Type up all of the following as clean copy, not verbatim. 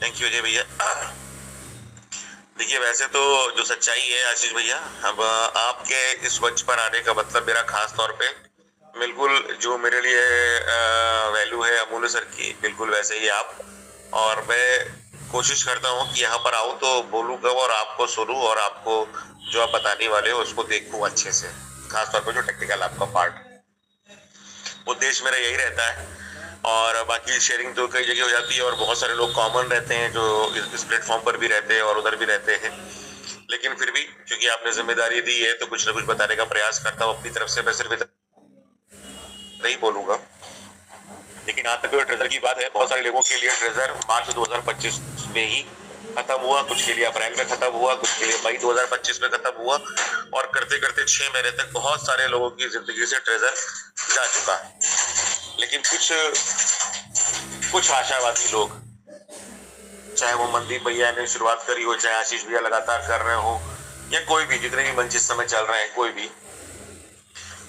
Thank you Ajay भैया। देखिए, वैसे तो जो सच्चाई है आशीष भैया, अब आपके इस मंच पर आने का मतलब मेरा खास तौर पे बिल्कुल जो मेरे लिए वैल्यू है अमूल्य सर की, बिल्कुल वैसे ही आप। और मैं कोशिश करता हूँ कि यहाँ पर आऊँ तो बोलूँ कब और आपको सुनूं और आपको जो आप बताने वाले हो उसको देखूं अच्छे से, खास तौर पर जो टेक्निकल आपका पार्ट, उद्देश्य मेरा यही रहता है। और बाकी शेयरिंग तो कई जगह हो जाती है और बहुत सारे लोग कॉमन रहते हैं जो इस प्लेटफॉर्म पर भी रहते हैं और उधर भी रहते हैं, लेकिन फिर भी क्योंकि आपने जिम्मेदारी दी है तो कुछ ना कुछ बताने का प्रयास करता हूँ अपनी तरफ से। मैं सिर्फ इतना नहीं बोलूंगा। लेकिन यहाँ तक ट्रेजर की बात है, बहुत सारे लोगों के लिए ट्रेजर मार्च 2025 में ही खत्म हुआ, कुछ के लिए अप्रैल में खत्म हुआ, कुछ के लिए मई 2025 में खत्म हुआ, और करते करते 6 महीने तक बहुत सारे लोगों की जिंदगी से ट्रेजर जा चुका है। लेकिन कुछ आशावादी लोग, चाहे वो मनदीप भैया ने शुरुआत करी हो, चाहे आशीष भैया लगातार कर रहे हो, या कोई भी, जितने भी मंच इस समय चल रहे हैं, कोई भी,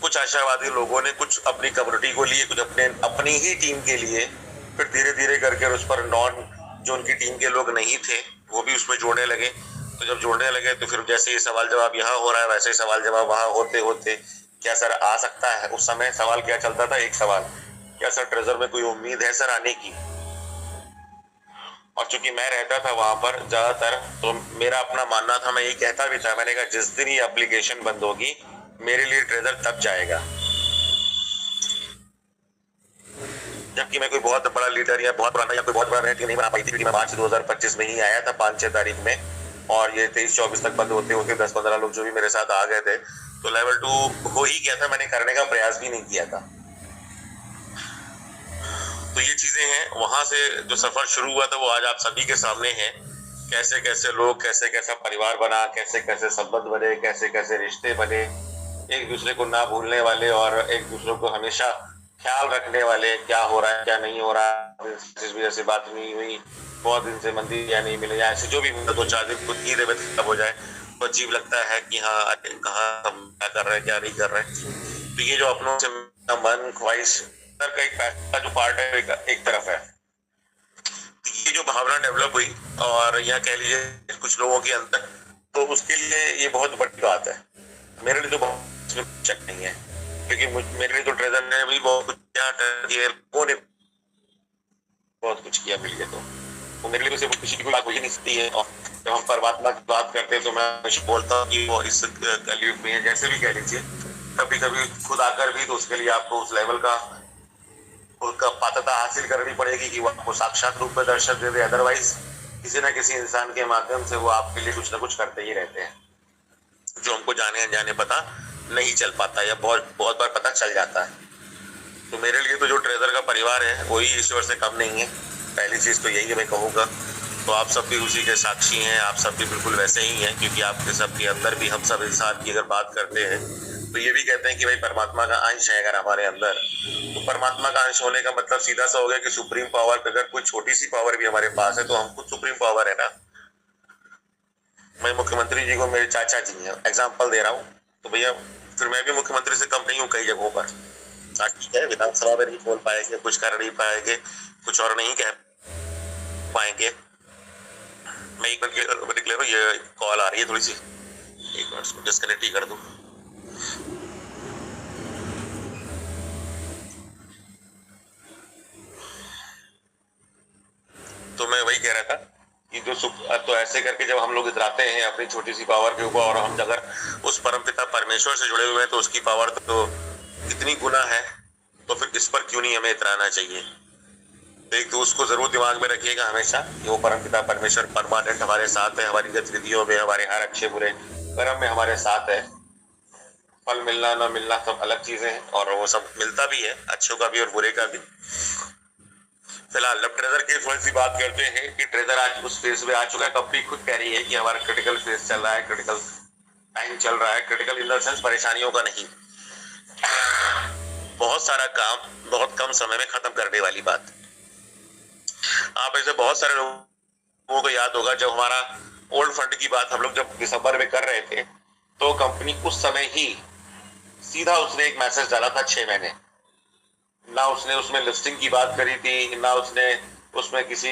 कुछ आशावादी लोगों ने कुछ अपनी कम्युनिटी को लिए, कुछ अपनी ही टीम के लिए, फिर धीरे धीरे करके उस पर जो उनकी टीम के लोग नहीं थे वो भी उसमें जोड़ने लगे। तो जब जोड़ने लगे तो फिर जैसे ये सवाल जवाब यहाँ हो रहा है वैसे ही सवाल जवाब वहां होते होते, क्या सर आ सकता है? उस समय सवाल क्या चलता था? एक सवाल, क्या सर ट्रेजर में कोई उम्मीद है सर आने की? और चूंकि मैं रहता था वहां पर ज्यादातर, तो मेरा अपना मानना था, मैं ये कहता भी था, मैंने कहा जिस दिन ये एप्लीकेशन बंद होगी मेरे लिए ट्रेजर तब जाएगा। जबकि मैं कोई बहुत बड़ा लीडर या बहुत पुराना या कोई बहुत बड़ा रेट नहीं बना पाई थी, क्योंकि मैं मार्च 2025 में ही आया था 5-6 तारीख में, और ये 23-24 तक बंद होते होते 10-15 लोग जो भी मेरे साथ आ गए थे, तो लेवल 2 हो ही गया था। मैंने करने का प्रयास भी नहीं किया था। तो ये चीजें हैं, वहां से जो सफर शुरू हुआ था वो आज आप सभी के सामने है। कैसे कैसे लोग, कैसे कैसा परिवार बना, कैसे कैसे संबंध बने, कैसे कैसे रिश्ते बने, एक दूसरे को ना भूलने वाले और एक दूसरे को हमेशा ख्याल रखने वाले, क्या हो रहा है क्या नहीं हो रहा है, जिस वजह से बात नहीं हुई, बहुत दिन से मंदिर या नहीं मिले, या ऐसे जो भी 2-4 दिन खुद की तबीयत खराब हो जाए तो अजीब लगता है कि हाँ कहाँ हम क्या कर रहे हैं क्या नहीं कर रहे हैं। तो ये जो अपनों से मन ख्वाहिश का एक पैसा जो पार्ट है एक तरफ है, ये जो भावना डेवलप हुई और यह कह लीजिए कुछ लोगों के अंदर, तो उसके लिए ये बहुत बड़ी बात है। मेरे लिए तो बहुत इसमें शक नहीं है, क्योंकि मेरे लिए तो ट्रेजर ने भी बहुत कुछ किया, लोगों ने बहुत कुछ किया मिल के, तो मेरे लिए तो सिर्फ किसी की कोई बात हो ही नहीं सकती है। और जब हम परमात्मा की बात करते हैं तो मैं बोलता हूँ कि वो इस कलयुग में जैसे भी कह लीजिए, कभी कभी खुद आकर भी, तो उसके लिए आपको उस लेवल का उसका पात्रता हासिल करनी पड़ेगी कि वो आपको साक्षात रूप में दर्शन दे दे। अदरवाइज किसी न किसी इंसान के माध्यम से वो आपके लिए कुछ ना कुछ करते ही रहते हैं, जो हमको जाने अनजाने पता नहीं चल पाता या बहुत बहुत बार पता चल जाता है। तो मेरे लिए तो जो ट्रेजर का परिवार है वही ईश्वर से कम नहीं है। पहली चीज तो यही है मैं कहूँगा। तो आप सब भी उसी के साक्षी हैं, आप सब भी बिल्कुल वैसे ही हैं, क्योंकि आपके सब के अंदर भी हम सब इंसान की अगर बात करते हैं तो ये भी कहते हैं कि भाई परमात्मा का अंश है अगर हमारे अंदर, तो परमात्मा का अंश होने का मतलब सीधा सा हो गया कि सुप्रीम पावर, अगर कोई छोटी सी पावर भी हमारे पास है तो हम खुद सुप्रीम पावर है ना। मैं मुख्यमंत्री जी को मेरे चाचा जी हैं, एग्जाम्पल दे रहा हूँ, तो भैया फिर मैं भी मुख्यमंत्री से कम नहीं हूँ कई जगहों पर। ठीक है, विधानसभा में नहीं बोल पाएंगे, कुछ कर नहीं पाएंगे, कुछ और नहीं कह पाएंगे। मैं एक मिनट ले रहा हूँ, ये कॉल आ रही है थोड़ी सी, एक मिनट इसको डिस्कनेक्ट ही कर दूं। तो मैं वही कह रहा था कि तो ऐसे करके जब हम लोग इतराते हैं अपनी छोटी सी पावर के ऊपर, और हम अगर उस परमपिता परमेश्वर से जुड़े हुए हैं तो उसकी पावर तो कितनी गुना है, तो फिर इस पर क्यों नहीं हमें इतराना चाहिए। एक तो उसको जरूर दिमाग में रखिएगा हमेशा कि वो परमपिता परमेश्वर परमानेंट हमारे साथ है, हमारी गतिविधियों में, हमारे हर अच्छे बुरे कर्म में हमारे साथ है। फल मिलना ना मिलना सब अलग चीजें हैं, और वो सब मिलता भी है, अच्छों का भी और बुरे का भी। फिलहाल अब ट्रेजर की थोड़ी सी बात करते हैं कि ट्रेजर आज उस फेज में आ चुका है, कंपनी खुद कह रही है कि हमारा क्रिटिकल फेज चल रहा है, क्रिटिकल टाइम चल रहा है। क्रिटिकल इन द सेंस परेशानियों का नहीं, बहुत सारा काम बहुत कम समय में खत्म करने वाली बात। आप ऐसे बहुत सारे लोगों को याद होगा, जब हमारा ओल्ड फंड की बात हम लोग जब दिसंबर में कर रहे थे, तो कंपनी उस समय ही सीधा उसने एक मैसेज डाला था 6 महीने, ना उसने उसमें लिस्टिंग की बात करी थी, ना उसने उसमें किसी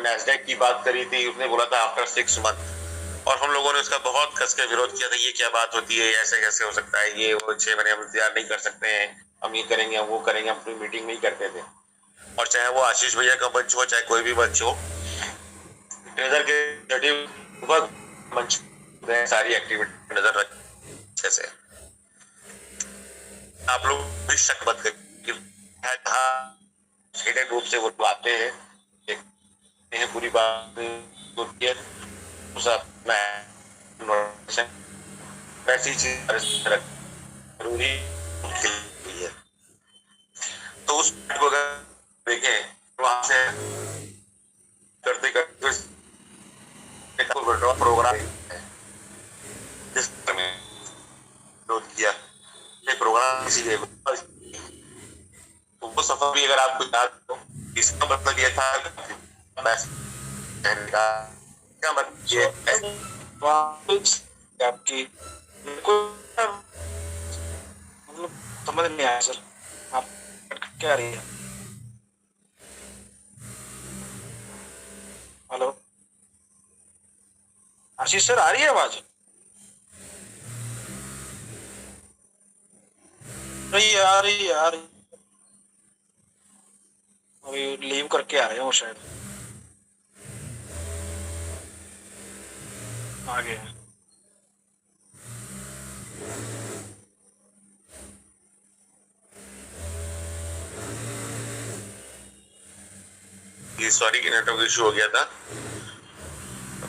नैस्डैक की बात करी थी, उसने बोला था आफ्टर 6 मंथ, और हम लोगों ने उसका बहुत कस के विरोध किया था, ये क्या बात होती है, ऐसे कैसे हो सकता है, ये वो 6 महीने हम इंतजार नहीं कर सकते हैं, हम ये करेंगे हम वो करेंगे, हम अपनी मीटिंग नहीं करते थे। और चाहे वो आशीष भैया का मंच हो चाहे कोई भी मंच हो, ट्रेजर के मंच सारी एक्टिविटी नजर रख अच्छे से। आप लोग भी शक मत करिए, रूप से वो आते हैं, देखते हैं पूरी बात होती है, वैसी चीज जरूरी है। तो उस को अगर देखें वहां से करते करते प्रोग्राम जिस विरोध किया प्रोग्राम इसीलिए वो सफर भी अगर आपको याद हो, इसका मतलब ये था क्या मतलब ये आपकी मतलब समझ नहीं आया सर, आप क्या रही है? हेलो आशीष सर, आ रही है आवाज? नहीं आ रही आ रही, अभी लीव करके आ रहे हैं वो, शायद आ गए हैं। सॉरी कि नेटवर्क इशू हो गया था। तो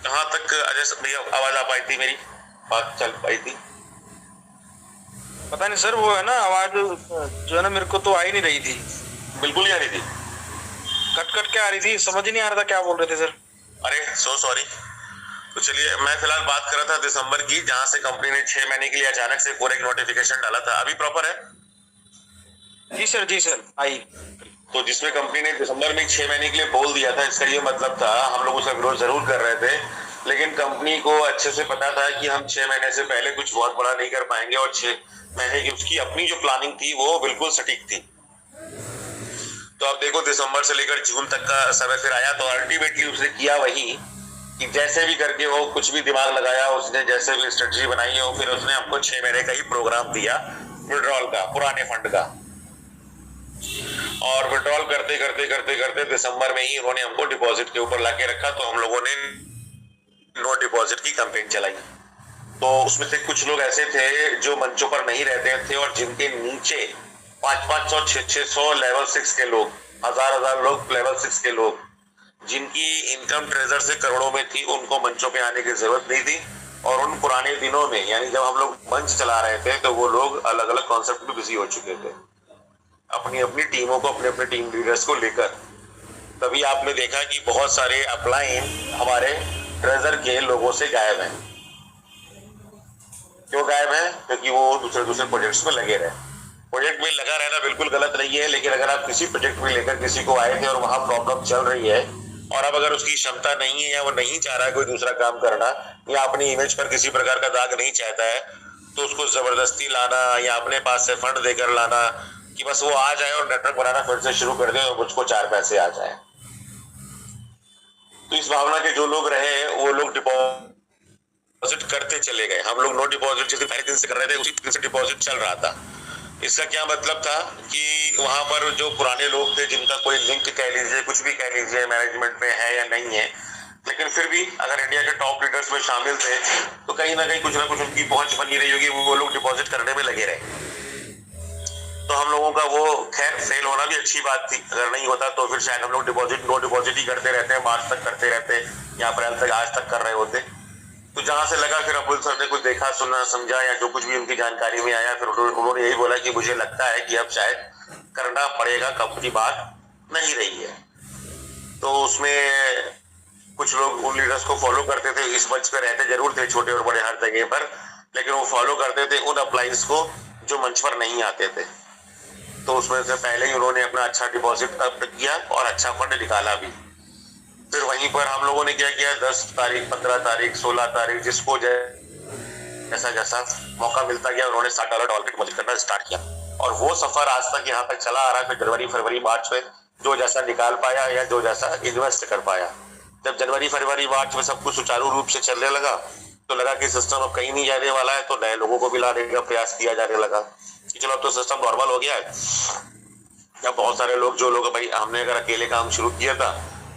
कहाँ तक अजय भैया आवाज आ पाई थी, मेरी बात चल पाई थी? पता नहीं सर, वो है ना आवाज जो है ना, मेरे को तो आ ही नहीं रही थी, बिल्कुल ही आ रही थी, कट कट के आ रही थी, समझ ही नहीं आ रहा था क्या बोल रहे थे सर। अरे सो सॉरी। तो चलिए, मैं फिलहाल बात कर रहा था दिसंबर की, जहां से कंपनी ने 6 महीने के लिए अचानक से पूरा एक नोटिफिकेशन डाला था। अभी प्रॉपर है? जी सर आई। तो जिसमें कंपनी ने दिसंबर में 6 महीने के लिए बोल दिया था, इसका ये मतलब था, हम लोग उसका विरोध जरूर कर रहे थे, लेकिन कंपनी को अच्छे से पता था कि हम 6 महीने से पहले कुछ बहुत बड़ा नहीं कर पाएंगे, और 6 महीने की उसकी अपनी जो प्लानिंग थी वो बिल्कुल सटीक थी। तो अब देखो, दिसंबर से लेकर जून तक का समय फिर आया, तो अल्टीमेटली उसने किया वही कि जैसे भी करके हो, कुछ भी दिमाग लगाया उसने, जैसे भी स्ट्रेटजी बनाई हो, फिर उसने हमको 6 महीने का ही प्रोग्राम दिया विड्रॉल का, पुराने फंड का। और विड्रॉल करते करते करते करते दिसंबर में ही उन्होंने हमको डिपॉजिट के ऊपर लाके रखा, तो हम लोगों ने नो डिपॉजिट की कैंपेन चलाई। तो उसमें से कुछ लोग ऐसे थे जो मंचों पर नहीं रहते थे, और जिनके नीचे 500-500 600 लेवल 6 के लोग, हजार लोग लेवल 6 के लोग, जिनकी इनकम ट्रेजर से करोड़ों में थी, उनको मंचों पे आने की जरूरत नहीं थी। और उन पुराने दिनों में, यानी जब हम लोग मंच चला रहे थे, तो वो लोग अलग अलग कॉन्सेप्ट में बिजी हो चुके थे, अपनी अपनी टीमों को, अपने अपने टीम लीडर्स को लेकर। तभी आपने देखा कि बहुत सारे अपलाइन हमारे ट्रेजर के लोगों से गायब हैं। क्यों गायब हैं? क्योंकि वो दूसरे दूसरे प्रोजेक्ट्स में लगे रहे। प्रोजेक्ट में लगा रहना बिल्कुल गलत नहीं है, लेकिन अगर आप किसी प्रोजेक्ट में लेकर किसी को आए थे और वहां प्रॉब्लम चल रही है, और अब अगर उसकी क्षमता नहीं है या वो नहीं चाह रहा है कोई दूसरा काम करना, या अपनी इमेज पर किसी प्रकार का दाग नहीं चाहता है, तो उसको जबरदस्ती लाना या अपने पास से फंड देकर लाना कि बस वो आ जाए और नेटवर्क बनाना फिर से शुरू कर दे और मुझको 4 पैसे आ जाए। तो इस भावना के जो लोग रहे, वो लोग डिपॉजिट करते चले गए। हम लोग नो डिपॉजिट जिस पहले दिन से कर रहे थे, उसी दिन से डिपॉजिट चल रहा था। इसका क्या मतलब था कि वहां पर जो पुराने लोग थे, जिनका कोई लिंक कह लीजिए, कुछ भी कह लीजिए, मैनेजमेंट में है या नहीं है, लेकिन फिर भी अगर इंडिया के टॉप लीडर्स में शामिल थे, तो कहीं ना कुछ उनकी पहुंच बनी रही होगी, वो लोग डिपॉजिट करने में लगे रहे। तो हम लोगों का वो खैर फेल होना भी अच्छी बात थी, अगर नहीं होता तो फिर शायद हम लोग नो डिपॉजिट ही करते रहते, मार्च तक करते रहते या अप्रैल तक, आज तक कर रहे होते। तो जहां से लगा, फिर अब्दुल सर ने कुछ देखा, सुना, समझा, या जो कुछ भी उनकी जानकारी में आया, फिर उन्होंने यही बोला कि मुझे लगता है कि अब शायद करना पड़ेगा, कब की बात नहीं रही है। तो उसमें कुछ लोग उन लीडर्स को फॉलो करते थे, इस मंच पे रहते जरूर थे, छोटे और बड़े हर जगह पर, लेकिन वो फॉलो करते थे उन अप्लाइंस को जो मंच पर नहीं आते थे। तो उसमें से पहले ही उन्होंने अपना अच्छा डिपॉजिट किया और अच्छा फंड निकाला भी। फिर वहीं पर हम लोगों ने क्या किया, 10 तारीख, 15 तारीख, 16 तारीख, जिसको जैसा जैसा मौका मिलता गया, उन्होंने $60 डिपॉजिट करना स्टार्ट किया। और वो सफर आज तक यहाँ तक चला आ रहा है। फिर जनवरी फरवरी मार्च में जो जैसा निकाल पाया या जो जैसा इन्वेस्ट कर पाया। जब जनवरी फरवरी मार्च में सब कुछ सुचारू रूप से चलने लगा तो लगा कि सिस्टम अब कहीं नहीं जाने वाला है, तो नए लोगों को भी लाने का प्रयास किया जाने लगा कि चलो अब तो सिस्टम नॉर्मल हो गया है। अब बहुत सारे लोग जो लोग भाई हमने अगर अकेले काम शुरू किया था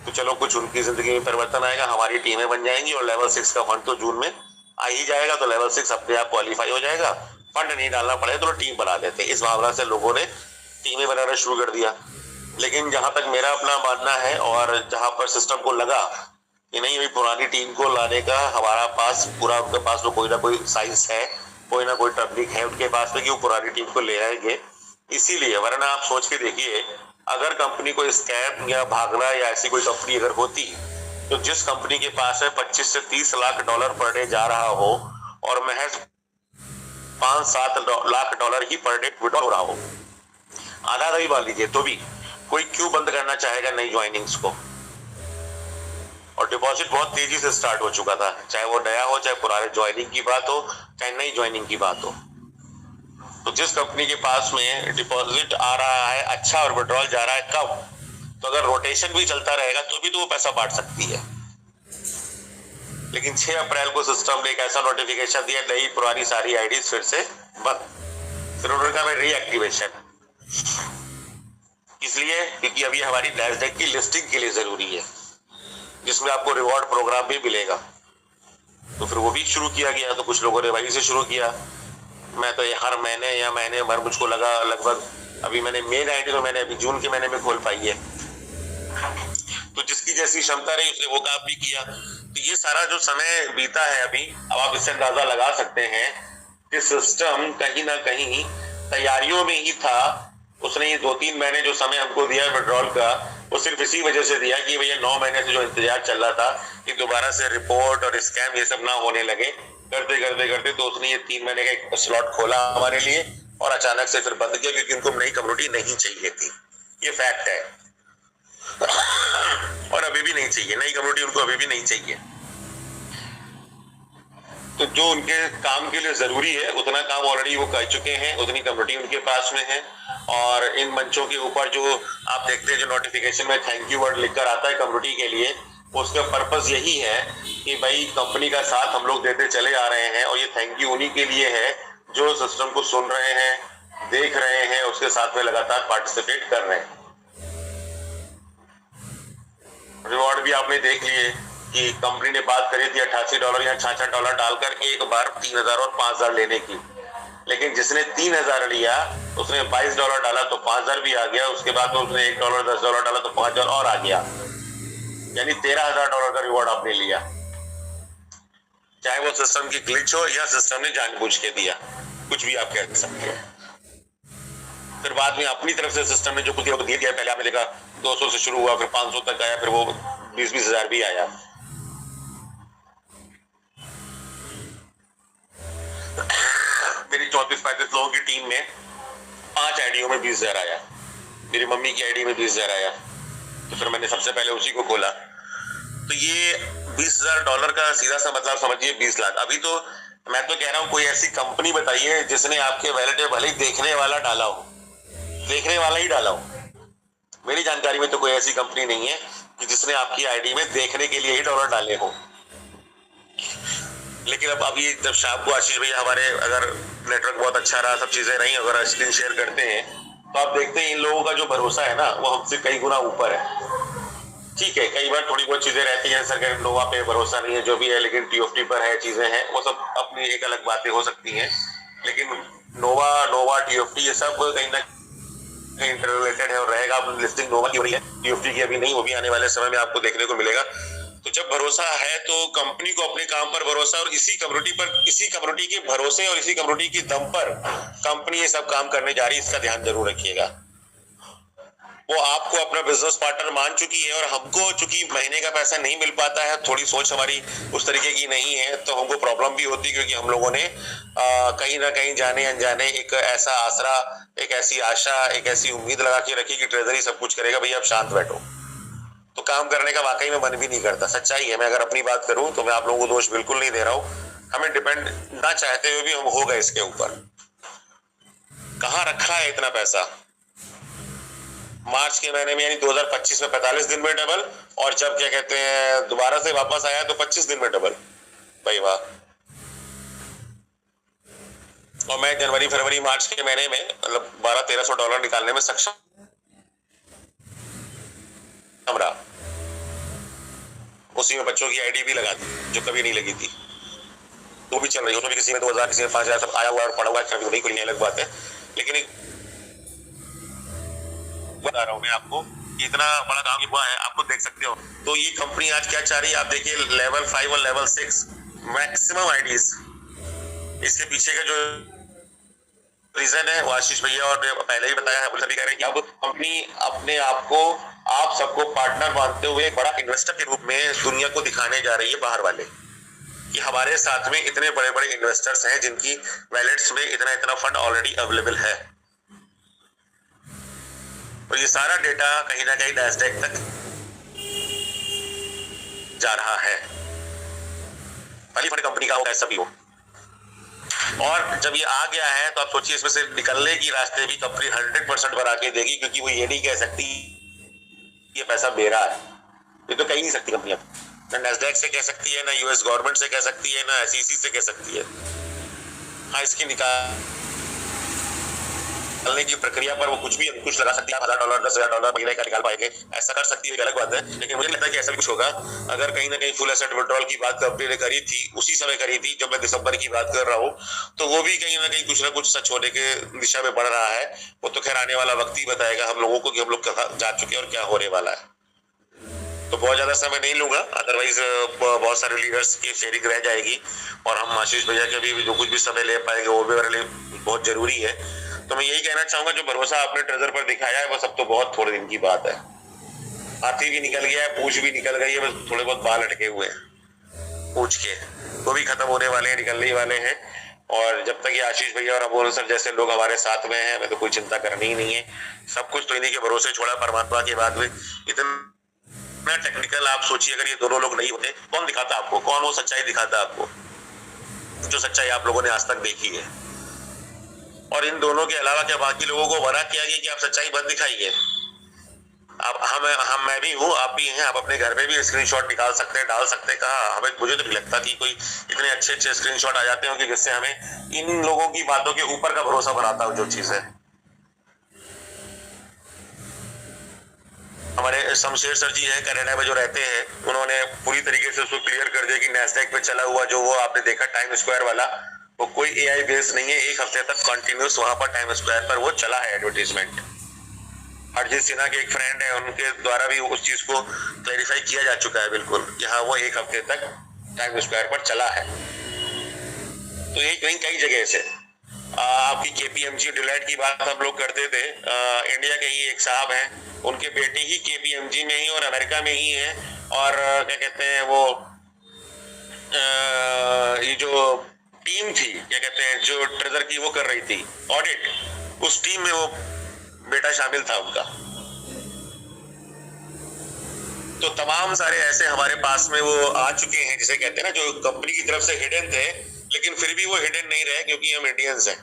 तो चलो कुछ उनकी जिंदगी में परिवर्तन आएगा, हमारी टीमें बन जाएंगी और लेवल 6 का फंड तो जून में आ ही जाएगा, तो लेवल 6 अपने आप क्वालिफाई हो जाएगा, फंड नहीं डालना पड़ेगा तो टीम बना देते। इस भावना से लोगों ने टीमें बनाना शुरू कर दिया। लेकिन जहां तक मेरा अपना मानना है और जहां पर सिस्टम को लगा कि नहीं, भाई पुरानी टीम को लाने का हमारा पास पूरा, उनके पास तो कोई ना कोई साइंस है, कोई ना कोई टेक्निक है उनके पास में कि वो पुरानी टीम को ले आएंगे। इसीलिए वरना आप सोच के देखिए, अगर कंपनी को स्कैम या भागना या ऐसी कोई कंपनी अगर होती तो जिस कंपनी के पास है 25 से 30 लाख डॉलर पर डे जा रहा हो और महज 5-7 लाख डॉलर ही पर डे विड्रॉ हो रहा हो, आधा भी मान लीजिए, तो भी कोई क्यों बंद करना चाहेगा नई ज्वाइनिंग्स को। और डिपॉजिट बहुत तेजी से स्टार्ट हो चुका था, चाहे वो नया हो, चाहे पुराने ज्वाइनिंग की बात हो, चाहे नई ज्वाइनिंग की बात हो। तो जिस कंपनी के पास में डिपॉजिट आ रहा है अच्छा और विड्रॉल जा रहा है कम, तो अगर रोटेशन भी चलता रहेगा तो भी तो वो पैसा बांट सकती है। लेकिन 6 अप्रैल को सिस्टम ने एक ऐसा नोटिफिकेशन दिया, नई पुरानी सारी आईडीज फिर से बंद। फिर उन्होंने कहा रीएक्टिवेशन, इसलिए क्योंकि अभी हमारी नैस्डैक की लिस्टिंग के लिए जरूरी है, जिसमें आपको रिवॉर्ड प्रोग्राम भी मिलेगा। तो फिर वो भी शुरू किया गया। तो कुछ लोगों ने वहीं से शुरू किया। मैं तो हर महीने या महीने भर मुझको लगा लगभग, अभी मैंने मेन आईडी तो मैंने अभी जून के महीने में खोल पाई है। तो जिसकी जैसी क्षमता रही उसने वो काम भी किया। तो ये सारा जो समय बीता है अभी, अब आप इससे अंदाजा लगा सकते हैं कि सिस्टम कहीं ना कहीं तैयारियों में ही था। उसने ये 2-3 महीने जो समय हमको दिया विड्रॉल का, वो सिर्फ इसी वजह से दिया कि भैया 9 महीने से जो इंतजार चल रहा था कि दोबारा से रिपोर्ट और स्कैम ये सब ना होने लगे, करते करते करते तो उसने ये 3 महीने का एक स्लॉट खोला हमारे लिए और अचानक से फिर बंद किया, क्योंकि उनको नई कम्युनिटी नहीं चाहिए थी। ये फैक्ट है। और अभी भी नहीं चाहिए, नई कम्युनिटी उनको अभी भी नहीं चाहिए। तो जो उनके काम के लिए जरूरी है उतना काम ऑलरेडी वो कर चुके हैं, उतनी कम्युनिटी उनके पास में है। और इन मंचों के ऊपर जो आप देखते हैं, जो नोटिफिकेशन में थैंक यू वर्ड लिखकर आता है कम्युनिटी के लिए, उसका पर्पस यही है कि भाई कंपनी का साथ हम लोग देते चले आ रहे हैं और ये थैंक यू उन्हीं के लिए है जो सिस्टम को सुन रहे हैं, देख रहे हैं, उसके साथ में लगातार पार्टिसिपेट कर रहे हैं। रिवॉर्ड भी आपने देख लिए कि कंपनी ने बात करी थी $88 या $66 डालकर एक बार 3000 और 5000 लेने की, लेकिन जिसने 3000 लिया उसने $22 डाला तो 5000 भी आ गया, उसके बाद में उसने $1 $10 डाला तो 5000 और आ गया, यानी $13000 का रिवॉर्ड आपने लिया। चाहे वो सिस्टम की ग्लिच हो या सिस्टम ने जानबूझ के दिया, कुछ भी आप कह सकते हैं। फिर बाद में अपनी तरफ से सिस्टम ने जो कुछ दिया, पहले आपने देखा 200 से शुरू हुआ, फिर 500 तक आया, फिर वो 20-20 हजार भी आया। मेरी 34-35 लोगों की टीम में 5 आईडियों में 20,000 आया, मेरी मम्मी की आईडी में 20,000 आया, तो फिर मैंने सबसे पहले उसी को खोला। तो ये $20,000 का सीधा सा मतलब समझिए 20 लाख। अभी तो मैं तो कह रहा हूँ कोई ऐसी कंपनी बताइए जिसने आपके वैलेट में भले ही देखने वाला डाला हो, देखने वाला ही डाला हो। मेरी जानकारी में तो कोई ऐसी कंपनी नहीं है कि जिसने आपकी आईडी में देखने के लिए ही डॉलर डाले हो। लेकिन अब अभी जब शाम को आशीष भैया हमारे अगर नेटवर्क बहुत अच्छा रहा, सब चीजें रही, अगर स्क्रीन शेयर करते हैं तो आप देखते हैं इन लोगों का जो भरोसा है ना वो हमसे कई गुना ऊपर है। ठीक है, कई बार थोड़ी बहुत चीजें रहती हैं, सरकार नोवा पे भरोसा नहीं है, जो भी है, लेकिन टीओएफटी पर है, चीजें हैं, वो सब अपनी एक अलग बातें हो सकती हैं। लेकिन नोवा टीओएफटी ये सब कहीं ना कहीं इंटररिलेटेड है और रहेगा। अब लिस्टिंग नोवा की हो रही है, टीओएफटी की अभी नहीं, वो भी आने वाले समय में आपको देखने को मिलेगा। तो जब भरोसा है तो कंपनी को अपने काम पर भरोसा, और इसी कम्युनिटी के भरोसे और इसी कम्युनिटी के दम पर कंपनी ये सब काम करने जा रही है, इसका ध्यान जरूर रखिएगा। वो आपको अपना बिजनेस पार्टनर मान चुकी है और हमको चूंकि महीने का पैसा नहीं मिल पाता है, थोड़ी सोच हमारी उस तरीके की नहीं है, तो हमको प्रॉब्लम भी होती है, क्योंकि हम लोगों ने कहीं ना कहीं जाने अनजाने एक ऐसा आसरा, एक ऐसी आशा, एक ऐसी उम्मीद लगा के रखी कि ट्रेजरी सब कुछ करेगा, भैया आप शांत बैठो, तो काम करने का वाकई में मन भी नहीं करता। सच्चाई है, मैं अगर अपनी बात करूं तो मैं आप लोगों को दोष बिल्कुल नहीं दे रहा हूं, हमें डिपेंड ना चाहते हुए भी हम हो गए इसके ऊपर। कहाँ रखा है इतना पैसा? मार्च के महीने में यानी 2025 में 45 दिन में डबल, और जब क्या कहते हैं दोबारा से वापस आया तो 25 दिन में डबल। भाई वाह। और मैं जनवरी फरवरी मार्च के महीने में मतलब $1200-1300 निकालने में सक्षम रहा। उसी में बच्चों की आईडी भी लगा दी जो कभी नहीं लगी थी, वो भी चल रही है। उसमें भी किसी में 2000 किसी में 5000 सब आया हुआ और पड़ा हुआ है, नहीं कोई नहीं अलग बात है। लेकिन एक बता रहा हूँ मैं आपको, इतना बड़ा काम हुआ है, आपको देख सकते हो। तो ये कंपनी आज क्या चाह रही है आप देखिए, लेवल 5 और लेवल 6 मैक्सिमम आईडीज। इसके पीछे का जो रीजन है वो आशीष भैया और पहले ही बताया है, सभी कह रहे हैं कि अब कंपनी अपने आप को आप सबको पार्टनर मानते हुए एक बड़ा इन्वेस्टर के रूप में दुनिया को दिखाने जा रही है बाहर वाले, कि हमारे साथ में इतने बड़े बड़े इन्वेस्टर्स हैं जिनकी वैलेट्स में इतना इतना फंड ऑलरेडी अवेलेबल है। और ये सारा डेटा कहीं ना कहीं नैस्डैक तक जा रहा है, पहली फंड कंपनी का हो ऐसा भी हो। और जब ये आ गया है तो आप सोचिए इसमें से निकलने की रास्ते भी कंपनी 100% बना के देगी, क्योंकि वो ये नहीं कह सकती ये पैसा मेरा है, ये तो कह ही नहीं सकती कंपनी। ना नैस्डैक से कह सकती है, ना यूएस गवर्नमेंट से कह सकती है, ना एसईसी से कह सकती है। हाँ, इसकी निकालने की प्रक्रिया पर वो कुछ भी कुछ लगा सकती है, $1000 $10,000 महीने का निकाल पाएंगे, ऐसा कर सकती है, अलग बात है। लेकिन मुझे लगता है कि ऐसा भी कुछ होगा। अगर कहीं ना कहीं फुल एसेट विड्रॉल की बात कंपनी ने करी थी, उसी समय करी थी जब मैं दिसंबर की बात कर रहा हूँ, तो वो भी कहीं ना कहीं कुछ ना कुछ सच होने के दिशा में बढ़ रहा है। वो तो खैर आने वाला वक्त ही बताएगा हम लोगों को कि हम लोग कहाँ जा चुके हैं और क्या होने वाला है। तो बहुत ज्यादा समय नहीं लूंगा, अदरवाइज बहुत सारे लीडर्स की शेयरिंग रह जाएगी और हम आशीष भैया के भी जो कुछ भी समय ले पाएंगे वो भी मेरे लिए बहुत जरूरी है। तो मैं यही कहना चाहूंगा, जो भरोसा आपने ट्रेजर पर दिखाया है वो सब तो बहुत थोड़े दिन की बात है। हाथी भी निकल गया है, पूंछ भी निकल गई है, बस थोड़े बहुत बाल अटके हुए हैं पूंछ के, वो भी खत्म होने वाले हैं, निकलने ही वाले हैं। और जब तक ये आशीष भैया और अमोल सर जैसे लोग हमारे साथ में हैं, हमें तो कोई चिंता करनी ही नहीं है। सब कुछ तो इन्हीं के भरोसे छोड़ा, परमात्मा के बाद में। इतना टेक्निकल आप सोचिए, अगर ये दोनों लोग नहीं होते, कौन दिखाता आपको, कौन वो सच्चाई दिखाता आपको, जो सच्चाई आप लोगों ने आज तक देखी है। और इन दोनों के अलावा क्या बाकी लोगों को मना किया गया कि आप सच्चाई मत दिखाइए? अब हम मैं भी हूँ, आप भी हैं, आप अपने घर पे भी स्क्रीनशॉट निकाल सकते हैं, डाल सकते हैं। कहा हमें, मुझे तो नहीं लगता कि कोई इतने अच्छे अच्छे स्क्रीनशॉट आ जाते होंगे जिससे हमें इन लोगों की बातों के ऊपर का भरोसा बनाता हो। जो चीज है, हमारे शमशेर सर जी है कनाडा में जो रहते हैं, उन्होंने पूरी तरीके से उसको क्लियर कर दिया कि नैस्डैक पे चला हुआ जो वो आपने देखा टाइम स्क्वायर वाला, वो कोई एआई बेस नहीं है। 1 हफ्ते तक कंटिन्यूस वहां पर टाइम स्क्वायर पर वो चला है एडवर्टीजमेंट। अरिजीत सिन्हा के एक फ्रेंड है, उनके द्वारा भी उस चीज को क्लैरिफाई किया जा चुका है बिल्कुल, कि हाँ वो 1 हफ्ते तक टाइम स्क्वायर पर चला है। तो ये कई जगह से आपकी केपीएमजी डिलाइट की बात हम लोग करते थे, इंडिया के ही एक साहब हैं, उनके बेटे ही केपीएमजी में ही और अमेरिका में ही है। और क्या कहते हैं वो ये जो टीम थी, क्या कहते हैं, जो ट्रेजर की वो कर रही थी ऑडिट, उस टीम में वो बेटा शामिल था उनका। तो तमाम सारे ऐसे हमारे पास में वो आ चुके हैं, जिसे कहते हैं ना, जो कंपनी की तरफ से हिडन थे, लेकिन फिर भी वो हिडन नहीं रहे, क्योंकि हम इंडियंस हैं,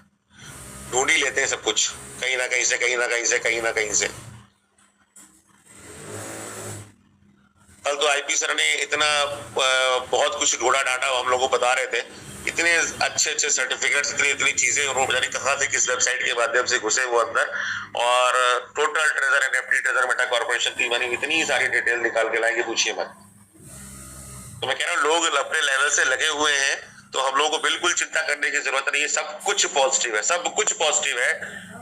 ढूंढ ही लेते हैं सब कुछ कहीं ना कहीं से, कहीं ना कहीं से, कहीं ना कहीं से। कल तो आईपी सर ने इतना बहुत कुछ ढूंढा डाटा, हम लोगों को बता रहे थे, इतने अच्छे अच्छे सर्टिफिकेट्स, इतनी चीजें, और वो जाने कहाँ से किस वेबसाइट के माध्यम से घुसे वो अंदर, और total treasure, NFT treasure, Meta corporation की मनी, इतनी सारी डिटेल निकाल के लाएंगे, पूछिए मत। तो मैं कह रहा हूँ लोग अपने लेवल से लगे हुए हैं, तो हम लोगों को बिल्कुल चिंता करने की जरूरत नहीं है। सब कुछ पॉजिटिव है, सब कुछ पॉजिटिव है।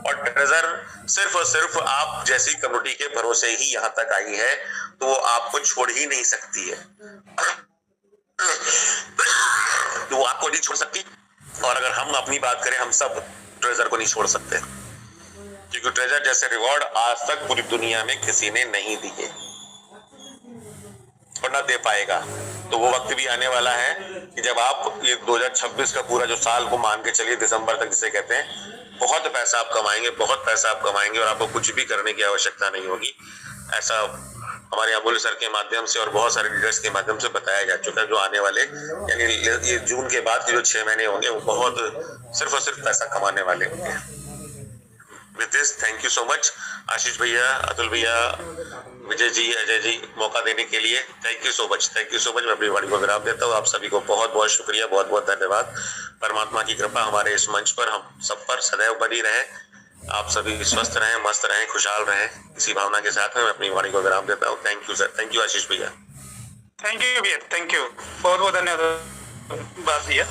और ट्रेजर सिर्फ और सिर्फ आप जैसी कम्युनिटी के भरोसे ही यहाँ तक आई है, तो वो आपको छोड़ ही नहीं सकती है। तो वो आपको नहीं छोड़ सकती। और अगर हम अपनी बात करें, हम सब ट्रेजर को नहीं छोड़ सकते, क्योंकि ट्रेजर जैसे रिवॉर्ड आज तक पूरी दुनिया में किसी ने नहीं दिए और ना दे पाएगा। तो वो वक्त भी आने वाला है कि जब आप ये 2026 का पूरा जो साल को मान के चलिए, दिसंबर तक जिसे कहते हैं, बहुत पैसा आप कमाएंगे, बहुत पैसा आप कमाएंगे, और आपको कुछ भी करने की आवश्यकता नहीं होगी। ऐसा हमारे अमूल्य सर के माध्यम से और बहुत सारे लीडर्स के माध्यम से बताया जा चुका है। जो आने वाले यानी ये जून के बाद के जो 6 महीने होंगे, वो बहुत सिर्फ और सिर्फ पैसा कमाने वाले होंगे। With this thank you so much Ashish भैया, अतुल भैया, विजय जी, अजय जी, मौका देने के लिए thank you so much, thank you so much. मैं अपनी वाणी को विराम देता हूँ। आप सभी को बहुत बहुत शुक्रिया, बहुत बहुत धन्यवाद। परमात्मा की कृपा हमारे इस मंच पर हम सब पर सदैव बनी रहे। आप सभी स्वस्थ रहें, मस्त रहें, खुशहाल रहें, इसी भावना के साथ में मैं अपनी वाणी को विराम देता हूँ। Thank you sir, thank you Ashish भैया। थैंक यू भैया, थैंक यू, बहुत बहुत धन्यवाद बात भैया।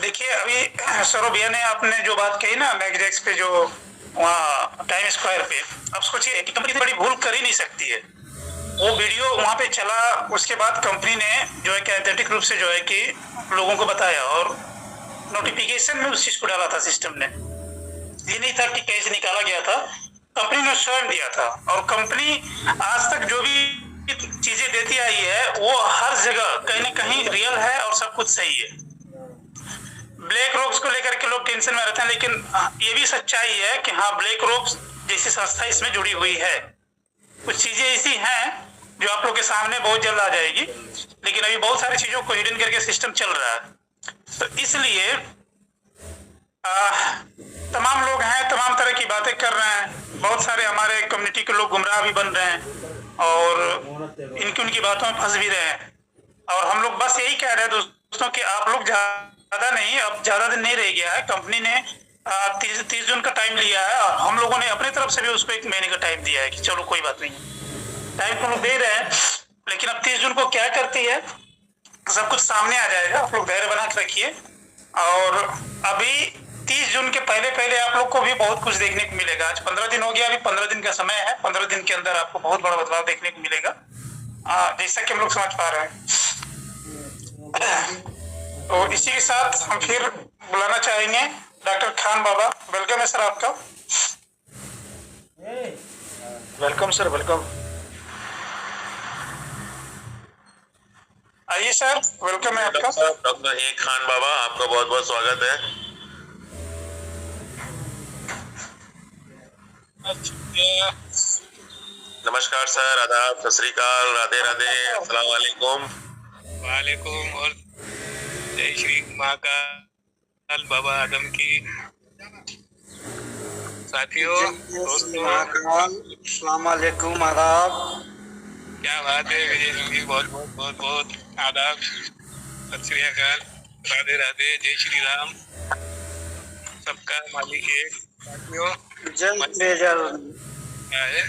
देखिए अभी सौरभ भैया ने आपने जो बात कही ना मैगजैक्स पे, जो वहाँ टाइम स्क्वायर पे, अब सोचिए कि कंपनी बड़ी भूल कर ही नहीं सकती है। वो वीडियो वहाँ पे चला, उसके बाद कंपनी ने जो है कि एथेंटिक रूप से जो है कि लोगों को बताया और नोटिफिकेशन में उस चीज को डाला था सिस्टम ने। ये नहीं था कि कैसे निकाला गया था, कंपनी ने स्वयं दिया था। और कंपनी आज तक जो भी चीजें देती आई है वो हर जगह कहीं ना कहीं रियल है और सब कुछ सही है। ब्लैक रॉक्स को लेकर के लोग टेंशन में रहते हैं, लेकिन ये भी सच्चाई है कि हाँ, ब्लैक रॉक्स जैसी संस्था इसमें जुड़ी हुई है। कुछ चीजें ऐसी हैं जो आप लोग के सामने बहुत जल्द आ जाएगी, लेकिन अभी बहुत सारी चीजों को हिडन करके सिस्टम चल रहा है। तो इसलिए तमाम लोग हैं, तमाम तरह की बातें कर रहे हैं, बहुत सारे हमारे कम्युनिटी के लोग गुमराह भी बन रहे हैं और उनकी बातों में फंस भी रहे हैं। और हम लोग बस यही कह रहे हैं दोस्तों कि आप लोग ज्यादा नहीं, अब ज्यादा दिन नहीं रह गया है। कंपनी ने 30 जून का टाइम लिया है और हम लोगों ने अपनी तरफ से भी उसको 1 महीने का टाइम दिया है कि चलो कोई बात नहीं, टाइम तो लोग दे रहे हैं। लेकिन अब 30 जून को क्या करती है सब कुछ सामने आ जाएगा। आप लोग धैर्य बना के रखिए। और अभी 30 जून के पहले पहले आप लोग को भी बहुत कुछ देखने को मिलेगा। आज 15 दिन हो गया, अभी 15 दिन का समय है। 15 दिन के अंदर आपको बहुत बड़ा बदलाव देखने को मिलेगा, जैसा कि हम लोग समझ पा रहे हैं। तो इसी के साथ हम फिर बुलाना चाहेंगे डॉक्टर खान बाबा। वेलकम है सर आपका। Welcome sir, welcome. आइए सर, वेलकम है आपका। डॉक्टर ए खान बाबा, आपका बहुत बहुत स्वागत है। नमस्कार सर, आदाब, सत श्री अकाल, राधे राधे, अस्सलाम वालेकुम। वालेकुम और जय श्री महाकाल बाबा आदम की। साथियों, दोस्तों, अस्सलाम वालेकुम, आदाब। क्या बात है विजय जी, बहुत बहुत बहुत बहुत आदाब, सत श्री अकाल, राधे राधे, जय श्री राम, सबका मालिक एक। साथियों, क्या है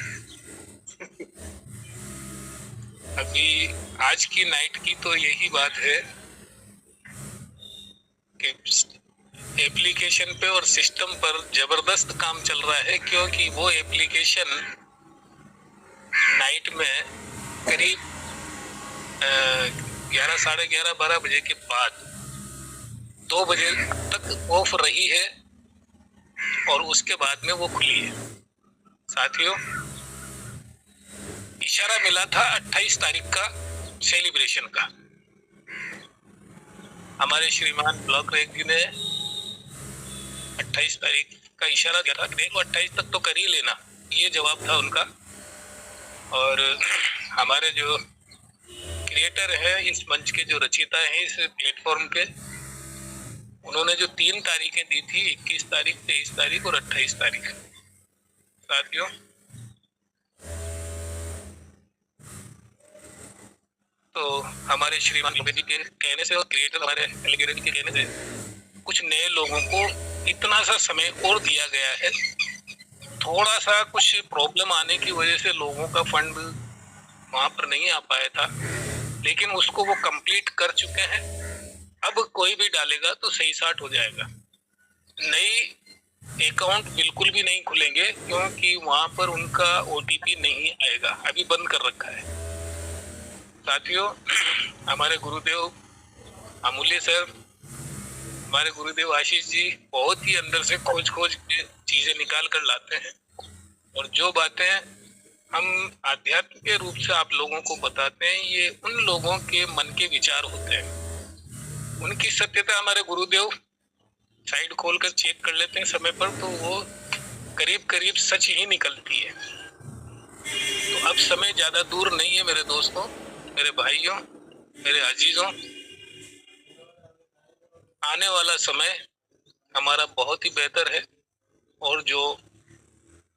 अभी आज की नाइट की तो यही बात है कि एप्लीकेशन पे और सिस्टम पर जबरदस्त काम चल रहा है, क्योंकि वो एप्लीकेशन नाइट में करीब 11, साढ़े 11, 12 बजे के बाद 2 बजे तक ऑफ रही है और उसके बाद में वो खुली है। साथियों, इशारा मिला था 28 तारीख का सेलिब्रेशन का। हमारे श्रीमान ब्लॉक रेक जी ने 28 तारीख का इशारा दिया था कि देखो 28 तक तो कर ही लेना, ये जवाब था उनका। और हमारे जो क्रिएटर है, इस मंच के जो रचयिता हैं इस प्लेटफॉर्म के, उन्होंने जो 3 तारीखें दी थी, 21 तारीख, 23 तारीख और 28 तारीख। साथियों, तो हमारे श्रीमान जी के कहने से और क्रिएटर हमारे एलिगेटर के कहने से कुछ नए लोगों को इतना सा समय और दिया गया है। थोड़ा सा कुछ प्रॉब्लम आने की वजह से लोगों का फंड वहां पर नहीं आ पाया था, लेकिन उसको वो कंप्लीट कर चुके हैं। अब कोई भी डालेगा तो सही साट हो जाएगा। नई अकाउंट बिल्कुल भी नहीं खुलेंगे, क्योंकि वहां पर उनका OTP नहीं आएगा, अभी बंद कर रखा है। साथियों, हमारे गुरुदेव अमूल्य सर, हमारे गुरुदेव आशीष जी बहुत ही अंदर से खोज के चीजें निकाल कर लाते हैं, और जो बातें हम आध्यात्म के रूप से आप लोगों को बताते हैं, ये उन लोगों के मन के विचार होते हैं। उनकी सत्यता हमारे गुरुदेव साइड खोल कर चेक कर लेते हैं समय पर, तो वो करीब करीब सच ही निकलती है। तो अब समय ज्यादा दूर नहीं है मेरे दोस्तों, मेरे भाइयों, मेरे अजीजों। आने वाला समय हमारा बहुत ही बेहतर है, और जो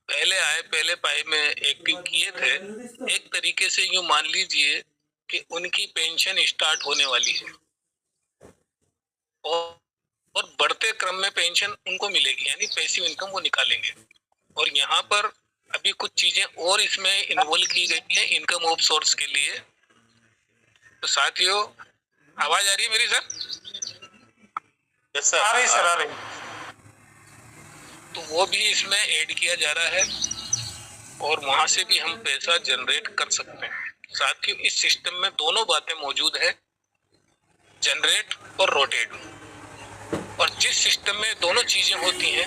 पहले आए पहले पाए में एक्टिव किए थे, एक तरीके से यूं मान लीजिए कि उनकी पेंशन स्टार्ट होने वाली है और बढ़ते क्रम में पेंशन उनको मिलेगी, यानी पैसिव इनकम वो निकालेंगे। और यहाँ पर अभी कुछ चीजें और इसमें इन्वॉल्व की गई है इनकम ऑफ सोर्स के लिए। तो साथियों, आवाज आ रही है मेरी सर? यस सर, आ रही सर, आ रही। तो वो भी इसमें ऐड किया जा रहा है और वहां से भी हम पैसा जनरेट कर सकते हैं। साथियों, इस सिस्टम में दोनों बातें मौजूद है, जनरेट और रोटेट। और जिस सिस्टम में दोनों चीजें होती हैं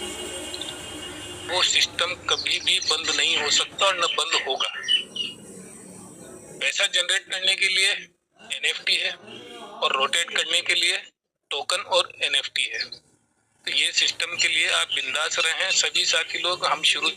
वो सिस्टम कभी भी बंद नहीं हो सकता और न बंद होगा। पैसा जनरेट करने के लिए एनएफटी है और रोटेट करने के लिए टोकन और एनएफटी है। तो ये सिस्टम के लिए आप बिंदास रहें सभी साथी लोग। हम शुरू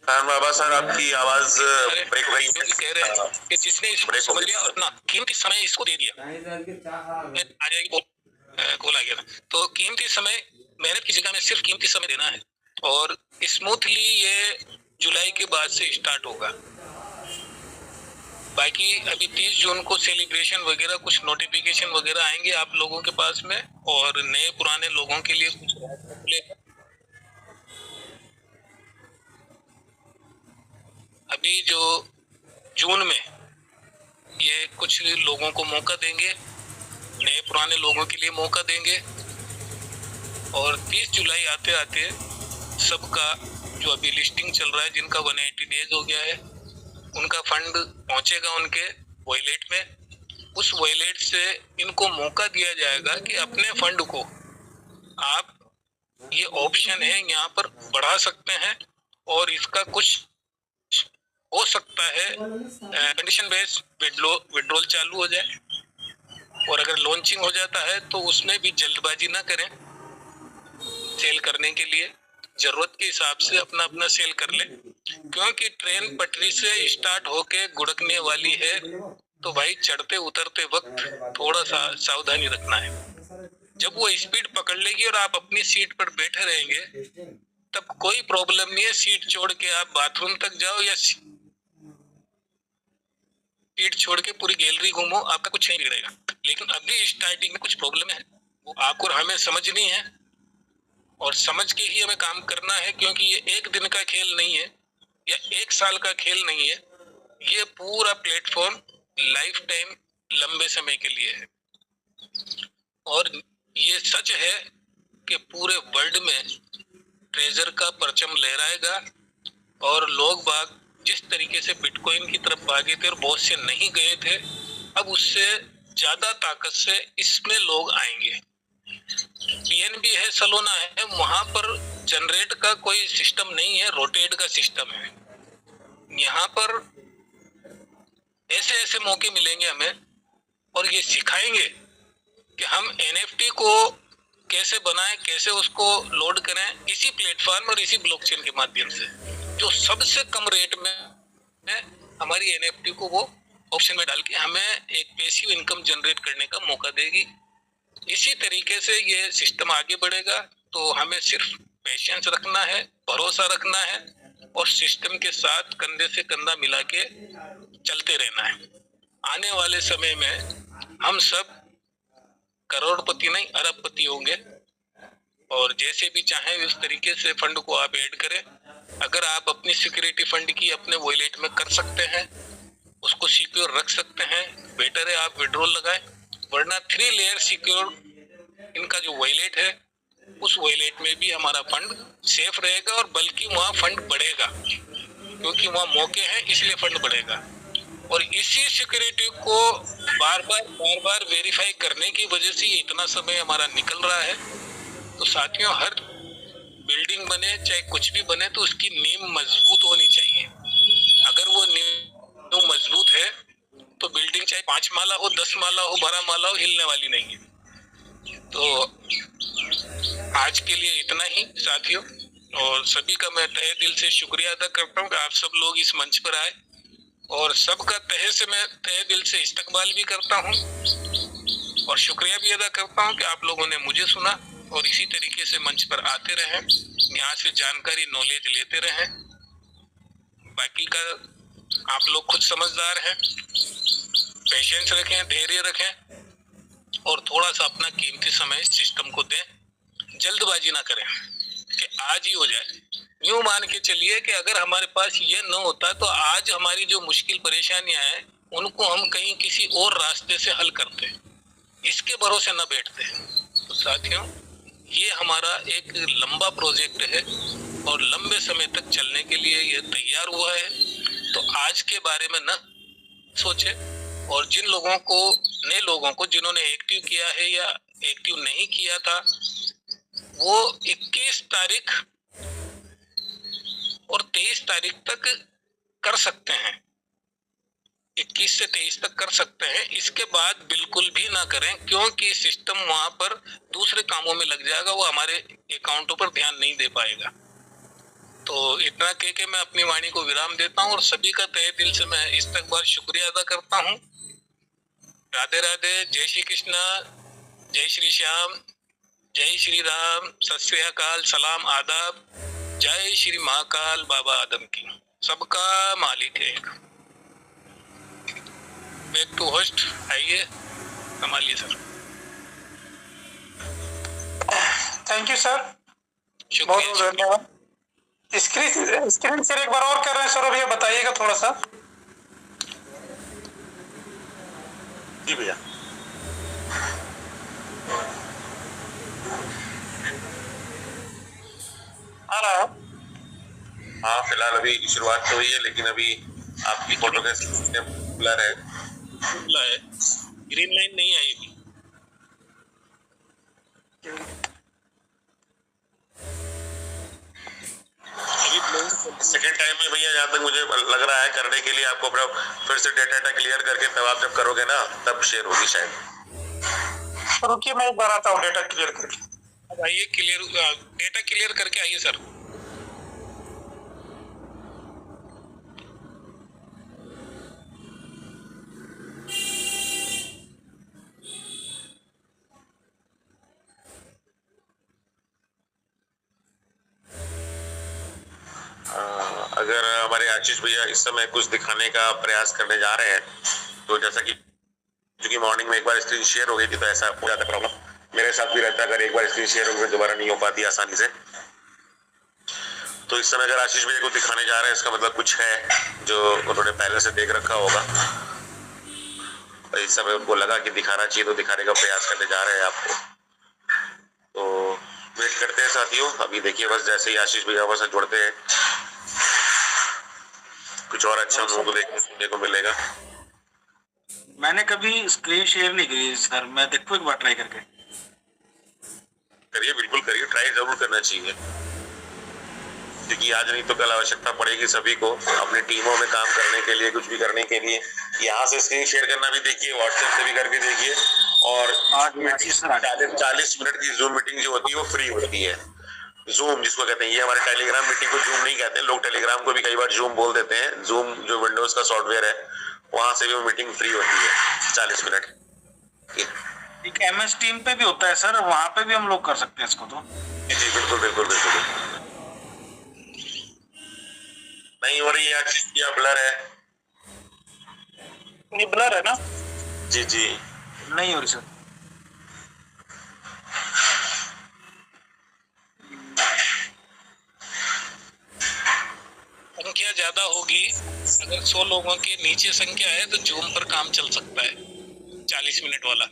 खान बाबा सर, आपकी आवाज ब्रेक हो रही है। कह रहे हैं कि जिसने इसको समझ लिया और अपना कीमती समय इसको दे दिया, आ जाएगी कॉल आ गया था। तो कीमती समय, मेहनत की जगह में सिर्फ कीमती समय देना है और स्मूथली ये जुलाई के बाद से स्टार्ट होगा। बाकी अभी 30 जून को सेलिब्रेशन वगैरह कुछ नोटिफिकेशन वगैरह आएंगे आप लोगों के पास में, और नए पुराने लोगों के लिए कुछ अभी जो जून में ये कुछ लोगों को मौका देंगे, नए पुराने लोगों के लिए मौका देंगे। और 30 जुलाई आते आते सबका जो अभी लिस्टिंग चल रहा है, जिनका 180 डेज हो गया है, उनका फंड पहुंचेगा उनके वॉलेट में। उस वॉलेट से इनको मौका दिया जाएगा कि अपने फंड को आप, ये ऑप्शन है यहाँ पर, बढ़ा सकते हैं और इसका कुछ हो सकता है कंडीशन बेस्ड विड्रॉल चालू हो जाए। और अगर लॉन्चिंग हो जाता है तो उसमें भी जल्दबाजी ना करें, सेल करने के लिए जरूरत के हिसाब से अपना अपना सेल कर ले, क्योंकि ट्रेन पटरी से स्टार्ट होके गुड़कने वाली है। तो भाई चढ़ते उतरते वक्त थोड़ा सा सावधानी रखना है। जब वो स्पीड पकड़ लेगी और आप अपनी सीट पर बैठे रहेंगे तब कोई प्रॉब्लम नहीं है, सीट छोड़ के आप बाथरूम तक जाओ या सीट छोड़ के पूरी गैलरी घूमो, आपका कुछ नहीं बिगड़ेगा। लेकिन अभी स्टार्टिंग में कुछ प्रॉब्लम है, वो आपको हमें समझनी है और समझ के ही हमें काम करना है, क्योंकि ये एक दिन का खेल नहीं है या एक साल का खेल नहीं है। ये पूरा प्लेटफॉर्म लाइफ टाइम, लंबे समय के लिए है। और ये सच है कि पूरे वर्ल्ड में ट्रेजर का परचम लहराएगा और लोग बाग जिस तरीके से बिटकॉइन की तरफ भागे थे और बहुत से नहीं गए थे, अब उससे ज्यादा ताकत से इसमें लोग आएंगे। पीएनबी है, सलोना है, वहां पर जनरेट का कोई सिस्टम नहीं है, रोटेट का सिस्टम है। यहाँ पर ऐसे ऐसे मौके मिलेंगे हमें और ये सिखाएंगे कि हम एनएफटी को कैसे बनाएं, कैसे उसको लोड करें इसी प्लेटफॉर्म और इसी ब्लॉकचेन के माध्यम से, जो सबसे कम रेट में हमारी एनएफटी को वो ऑप्शन में डाल के हमें एक पैसिव इनकम जनरेट करने का मौका देगी। इसी तरीके से ये सिस्टम आगे बढ़ेगा। तो हमें सिर्फ पेशेंस रखना है, भरोसा रखना है और सिस्टम के साथ कंधे से कंधा मिला के चलते रहना है। आने वाले समय में हम सब करोड़पति नहीं अरबपति होंगे और जैसे भी चाहें उस तरीके से फंड को आप ऐड करें। अगर आप अपनी सिक्योरिटी फंड की अपने वॉलेट में कर सकते हैं, उसको सिक्योर रख सकते हैं, बेटर है आप विड्रॉल लगाएं। वरना 3 लेयर सिक्योर इनका जो वॉलेट है, उस वॉलेट में भी हमारा फंड सेफ रहेगा और बल्कि वहाँ फंड बढ़ेगा, क्योंकि वहाँ मौके हैं इसलिए फंड बढ़ेगा। और इसी सिक्योरिटी को बार बार वेरीफाई करने की वजह से इतना समय हमारा निकल रहा है। तो साथियों, हर बिल्डिंग बने चाहे कुछ भी बने तो उसकी नींव मजबूत होनी चाहिए। अगर वो नींव मजबूत है तो बिल्डिंग चाहे 5 माला हो, 10 माला हो, 12 माला हो, हिलने वाली नहीं है। तो आज के लिए इतना ही साथियों, और सभी का मैं तहे दिल से शुक्रिया अदा करता हूँ कि आप सब लोग इस मंच पर आए और सबका तहे दिल से इस्तकबाल भी करता हूँ और शुक्रिया भी अदा करता हूँ कि आप लोगों ने मुझे सुना और इसी तरीके से मंच पर आते रहें, यहाँ से जानकारी नॉलेज लेते रहें। बाकी का आप लोग खुद समझदार हैं, पेशेंस रखें, धैर्य रखें और थोड़ा सा अपना कीमती समय सिस्टम को दें। जल्दबाजी ना करें कि आज ही हो जाए। यूं मान के चलिए कि अगर हमारे पास ये न होता तो आज हमारी जो मुश्किल परेशानियां हैं उनको हम कहीं किसी और रास्ते से हल करते, इसके भरोसे न बैठते। तो साथियों, ये हमारा एक लंबा प्रोजेक्ट है और लंबे समय तक चलने के लिए ये तैयार हुआ है। तो आज के बारे में न सोचे और जिन लोगों को, नए लोगों को जिन्होंने एक्टिव किया है या एक्टिव नहीं किया था, वो 21 तारीख और 23 तारीख तक कर सकते हैं। 21 से 23 तक कर सकते हैं, इसके बाद बिल्कुल भी ना करें क्योंकि सिस्टम वहां पर दूसरे कामों में लग जाएगा, वो हमारे अकाउंटों पर ध्यान नहीं दे पाएगा। तो इतना कह के मैं अपनी वाणी को विराम देता हूँ और सभी का तहे दिल से मैं इस्तकबाल शुक्रिया अदा करता हूँ। राधे राधे, जय श्री कृष्णा, जय श्री श्याम, जय श्री राम, सत श्री अकाल, सलाम, आदाब, जय श्री महाकाल बाबा आदम की। सबका मालिक है एक। बैक टू होस्ट, आइए संभालिए सर। थैंक यू सर, बहुत शुक्रिया। बहुत धन्यवाद। स्क्रीन शेयर एक बार और कर रहे हैं सर, भैया बताइएगा थोड़ा सा। जी भैया। आ रहा है? हाँ, फिलहाल अभी शुरुआत तो हुई है लेकिन अभी आपकी फोटो के ब्लर है। ग्रीन लाइन नहीं आएगी। सेकेंड टाइम में भैया, जहाँ तक मुझे लग रहा है, करने के लिए आपको अपना फिर से डेटा क्लियर करके तब आप जब करोगे ना तब शेयर होगी शायद। रुकिए, मैं एक बार आता हूँ डेटा क्लियर करके। अब आइए, डेटा क्लियर करके आइए सर। अगर हमारे आशीष भैया इस समय कुछ दिखाने का प्रयास करने जा रहे हैं तो जैसा कि क्योंकि मॉर्निंग में एक बार स्क्रीन शेयर हो गई थी तो ऐसा हो जाता प्रॉब्लम। मेरे साथ भी रहता है, अगर एक बार स्क्रीन शेयर हो गई दोबारा नहीं हो पाती आसानी से। तो इस समय अगर आशीष भैया को दिखाने जा रहे हैं इसका मतलब कुछ है जो उन्होंने पहले से देख रखा होगा। इस समय उनको लगा कि दिखाना चाहिए तो दिखाने का प्रयास करने जा रहे हैं आपको। तो वेट करते हैं साथियों। अभी देखिए बस जैसे ही आशीष भैया वहां से जुड़ते हैं कुछ और अच्छा लोगों को देखने सुनने को मिलेगा। मैंने कभी स्क्रीन शेयर नहीं करी सर, मैं देखूं एक बार ट्राई करके। करिए, बिल्कुल करिए, ट्राई जरूर करना चाहिए क्योंकि आज नहीं तो कल आवश्यकता पड़ेगी सभी को अपनी टीमों में काम करने के लिए, कुछ भी करने के लिए। यहाँ से स्क्रीन शेयर करना भी देखिए, व्हाट्सएप से भी करके देखिए। और 40 मिनट की जूम मीटिंग जो होती है वो फ्री होती है। जूम जिसको कहते हैं, ये हमारे टेलीग्राम मीटिंग को जूम नहीं कहते, लोग टेलीग्राम को भी कई बार जूम बोल देते हैं। जूम जो विंडोज का सॉफ्टवेयर है वहां से भी वो मीटिंग फ्री होती है 40 मिनट की। एक MS टीम पे भी होता है सर, वहां पे भी हम लोग कर सकते हैं इसको। तो जी बिल्कुल बिल्कुल बिल्कुल। नहीं हो रही है या ब्लर है? ये ब्लर है ना? जी जी नहीं हो रही सर। संख्या ज्यादा होगी, अगर 100 लोगों के नीचे संख्या है तो जूम पर काम चल सकता है 40 मिनट वाला।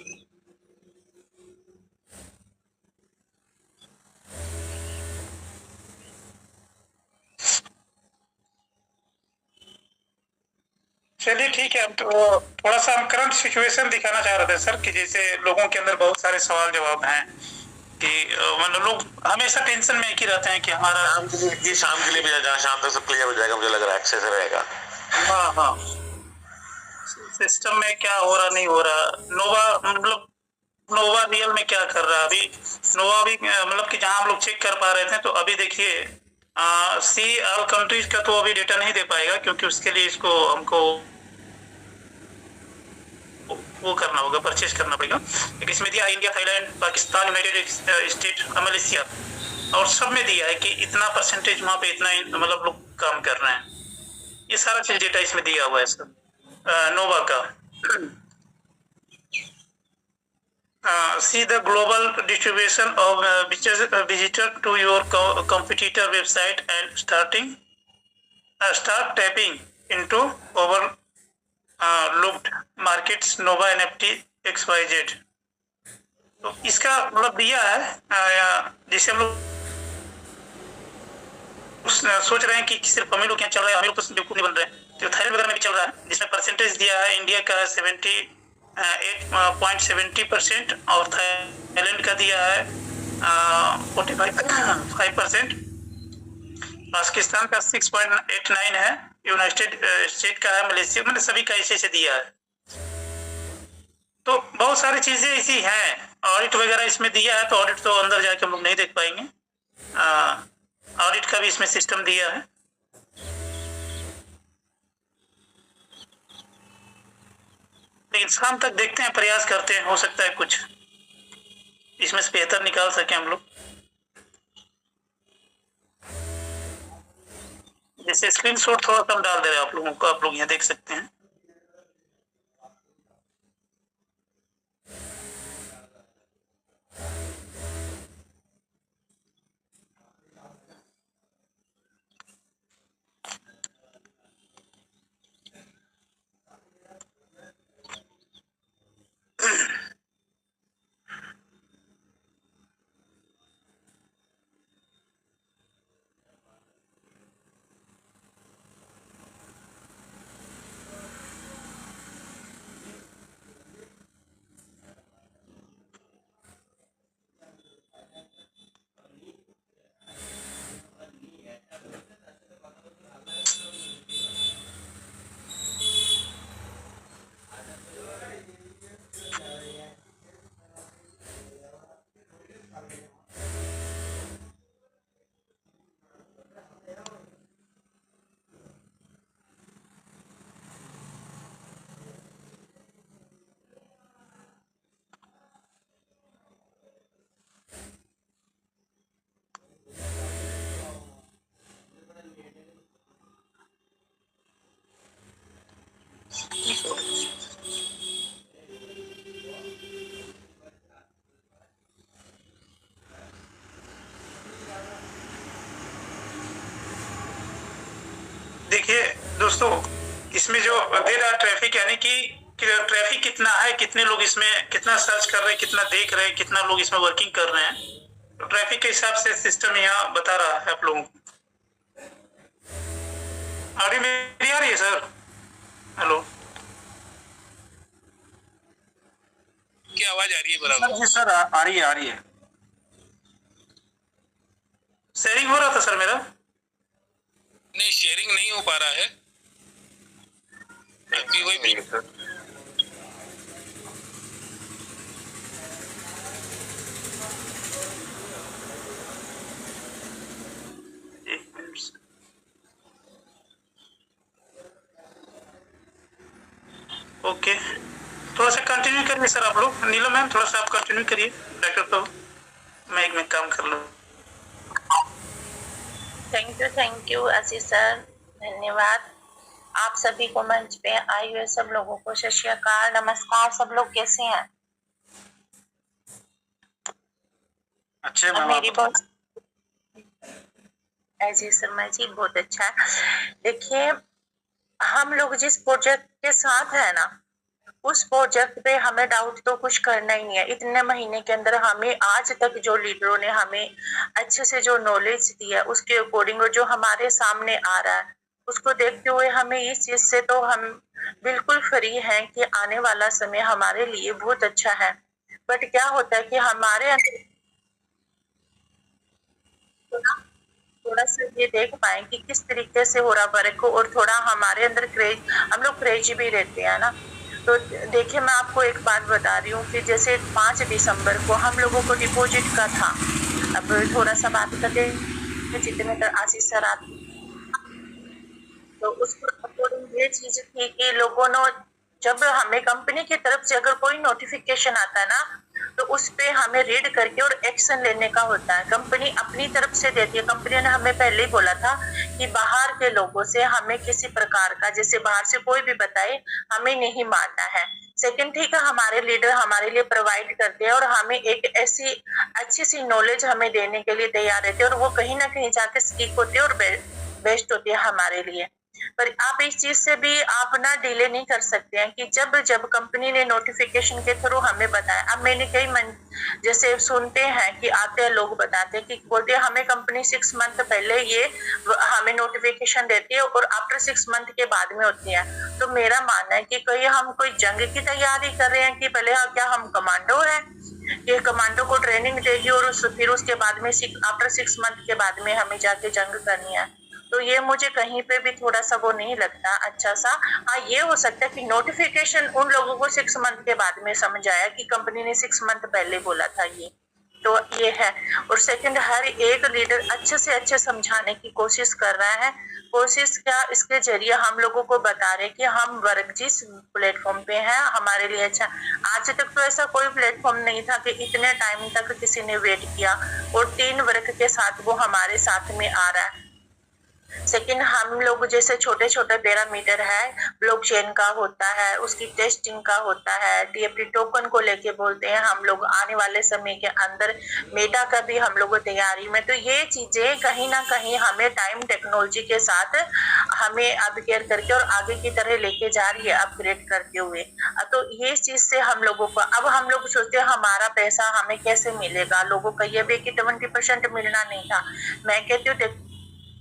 चलिए ठीक है। अब तो थोड़ा सा हम करंट सिचुएशन दिखाना चाह रहे थे सर कि जैसे लोगों के अंदर बहुत सारे सवाल जवाब हैं कि मतलब लोग हमेशा टेंशन में एक ही रहते हैं कि हमारा शाम के लिए भी जहाँ शाम तक सब क्लियर हो जाएगा, मुझे लग रहा है अच्छे से रहेगा। हाँ हाँ, सिस्टम में क्या हो रहा नहीं हो रहा, नोवा रियल में क्या कर रहा है। अभी नोवा भी मतलब कि जहाँ हम लोग चेक कर पा रहे थे तो अभी देखिए सी ऑल कंट्रीज का तो अभी डेटा नहीं दे पाएगा, क्योंकि उसके लिए इसको हमको वो करना होगा, परचेज करना पड़ेगा। लेकिन इसमें दिया India, Thailand, Pakistan, United state, Malaysia, और सब में दिया है कि इतना परसेंटेज वहाँ पे इतना मतलब लोग काम कर रहे हैं। ये सारा चीज डेटा इसमें दिया हुआ है सर, नोवा का। See the global distribution of visitor to your competitor website and start tapping into overlooked markets Nova NFT XYZ। तो इसका मतलब दिया है, जैसे हम लोग सोच रहे हैं कि सिर्फ हमें लोग यहाँ चल रहा है, हमें लोग तो बिल्कुल नहीं बन रहे हैं। तो थाईलैंड वगैरह में भी चल रहा है, जिसमें परसेंटेज दिया है इंडिया का 78.70% और थाईलैंड का दिया है 45%, पाकिस्तान का 6.89 है, यूनाइटेड स्टेट का है, मलेशिया, मतलब सभी का ऐसे दिया है। तो बहुत सारी चीजें ऐसी हैं। ऑडिट वगैरह इसमें दिया है, तो ऑडिट तो अंदर जाके हम लोग नहीं देख पाएंगे। ऑडिट का भी इसमें सिस्टम दिया है। लेकिन शाम तक देखते हैं, प्रयास करते हैं, हो सकता है कुछ इसमें से बेहतर निकाल सके हम लोग। जैसे स्क्रीनशॉट थोड़ा कम डाल दे रहे हैं आप लोगों को, आप लोग यहाँ देख सकते हैं। देखिए दोस्तों, इसमें जो दे रहा ट्रैफिक, यानी कि ट्रैफिक कितना है, कितने लोग इसमें कितना सर्च कर रहे हैं, कितना देख रहे हैं, कितना लोग इसमें वर्किंग कर रहे हैं, तो ट्रैफिक के हिसाब से सिस्टम यहाँ बता रहा है आप लोगों को। ऑडियो मेरी आ रही है सर? हेलो, क्या आवाज आ रही है बराबर? जी सर, आ रही है। शेयरिंग हो रहा था सर मेरा? नहीं, शेयरिंग नहीं हो पा रहा है अभी। वही ओके, थोड़ा सा कंटिन्यू करिए सर आप लोग। नीलम मैम, थोड़ा सा आप कंटिन्यू करिए। डॉक्टर तो मैं एक में काम कर लूँ। थैंक यू आशीष सर, धन्यवाद। आप सभी को मंच पे आए हुए सब लोगों को सत श्री अकाल, नमस्कार। सब लोग कैसे हैं? अच्छे मेरी बहुत अजय शर्मा जी, बहुत अच्छा। देखिए, हम लोग जिस प्रोजेक्ट के साथ है ना, उस प्रोजेक्ट पे हमें डाउट तो कुछ करना ही नहीं है। इतने महीने के अंदर हमें आज तक जो लीडरों ने हमें अच्छे से जो नॉलेज दी है, उसके अकॉर्डिंग जो हमारे सामने आ रहा है, उसको देखते हुए हमें इस चीज से तो हम बिल्कुल फ्री हैं कि आने वाला समय हमारे लिए बहुत अच्छा है। बट क्या होता है कि हमारे अंदर थोड़ा सा ये देख पाए कि किस तरीके से हो रहा वर्क को, और थोड़ा हमारे अंदर क्रेज, हम लोग क्रेजी भी रहते हैं ना। तो देखिए, मैं आपको एक बात बता रही हूँ कि जैसे 5 दिसंबर को हम लोगों को डिपॉजिट का था। अब थोड़ा सा बात करते जितने तक आशीष सर आते, तो उसके अकॉर्डिंग ये चीज थी कि लोगों ने जब हमें कंपनी की तरफ से अगर कोई नोटिफिकेशन आता है ना, तो उस पे हमें रीड करके और एक्शन लेने का होता है। कंपनी अपनी तरफ से देती है। कंपनी ने हमें पहले ही बोला था कि बाहर के लोगों से हमें किसी प्रकार का, जैसे बाहर से कोई भी बताए, हमें नहीं मानना है। सेकंड, ठीक है, हमारे लीडर हमारे लिए प्रोवाइड करते हैं और हमें एक ऐसी अच्छी सी नॉलेज हमें देने के लिए तैयार रहते हैं, और वो कहीं ना कहीं जाके सीख होती है और बेस्ट होती है हमारे लिए। पर आप इस चीज से भी आप ना डिले नहीं कर सकते हैं कि जब जब कंपनी ने नोटिफिकेशन के थ्रू हमें बताया। अब मैंने कई जैसे सुनते हैं कि आते हैं लोग बताते हैं कि बोलते हैं हमें कंपनी 6 मंथ पहले ये हमें नोटिफिकेशन देती है और आफ्टर 6 मंथ के बाद में होती है। तो मेरा मानना है कि कहीं हम कोई जंग की तैयारी कर रहे हैं कि पहले क्या हम कमांडो है, ये कमांडो को ट्रेनिंग देगी और फिर उसके बाद में आफ्टर 6 मंथ के बाद में हमें जाके जंग करनी है। तो ये मुझे कहीं पे भी थोड़ा सा वो नहीं लगता अच्छा सा। हाँ, ये हो सकता है कि नोटिफिकेशन उन लोगों को 6 मंथ के बाद में समझ आया कि कंपनी ने 6 मंथ पहले बोला था ये, तो ये है। और सेकंड, हर एक लीडर अच्छे से अच्छे समझाने की कोशिश कर रहा है। कोशिश क्या, इसके जरिए हम लोगों को बता रहे कि हम वर्ग जिस प्लेटफॉर्म पे हैं हमारे लिए अच्छा। आज तक तो ऐसा कोई प्लेटफॉर्म नहीं था कि इतने टाइम तक किसी ने वेट किया और 3 वर्ग के साथ वो हमारे साथ में आ रहा है। सेकंड, हम लोग जैसे छोटे छोटे पैरामीटर है, ब्लॉकचेन का होता है, उसकी टेस्टिंग का होता है, TFT टोकन को लेके बोलते हैं हम लोग, आने वाले समय के अंदर मेटा का भी हम लोग तैयारी में। तो ये चीजें कहीं ना कहीं हमें टाइम टेक्नोलॉजी के साथ हमें अपग्रेड करके और आगे की तरह लेके जा रही है, अपग्रेड करते हुए। तो ये चीज से हम लोगों को, अब हम लोग सोचते हैं हमारा पैसा हमें कैसे मिलेगा। लोगों का ये भी कि 20% मिलना नहीं था। मैं कहती हूँ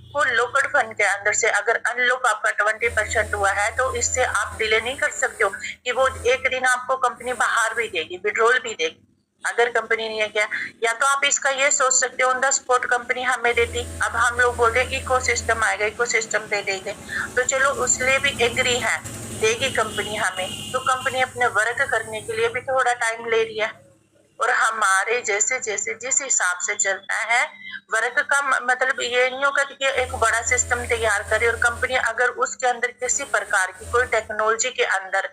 वो लोकड फंड के अंदर से अगर अनलॉक आपका 20% हुआ है तो इससे आप डिले नहीं कर सकते हो कि वो एक दिन आपको कंपनी बाहर भी देगी, विड्रॉल भी देगी। अगर कंपनी नहीं है क्या, या तो आप इसका ये सोच सकते हो ऑन द स्पॉट कंपनी हमें देती। अब हम लोग बोलते हैं इको सिस्टम आएगा, इको सिस्टम दे देंगे, तो चलो उसलिए भी एग्री है, देगी कंपनी हमें। तो कंपनी अपने वर्क करने के लिए भी थोड़ा टाइम ले रही है और हमारे जैसे जैसे जिस हिसाब से चलता है वर्क का मतलब ये नहीं होगा कि एक बड़ा सिस्टम तैयार करे और कंपनी अगर उसके अंदर किसी प्रकार की कोई टेक्नोलॉजी के अंदर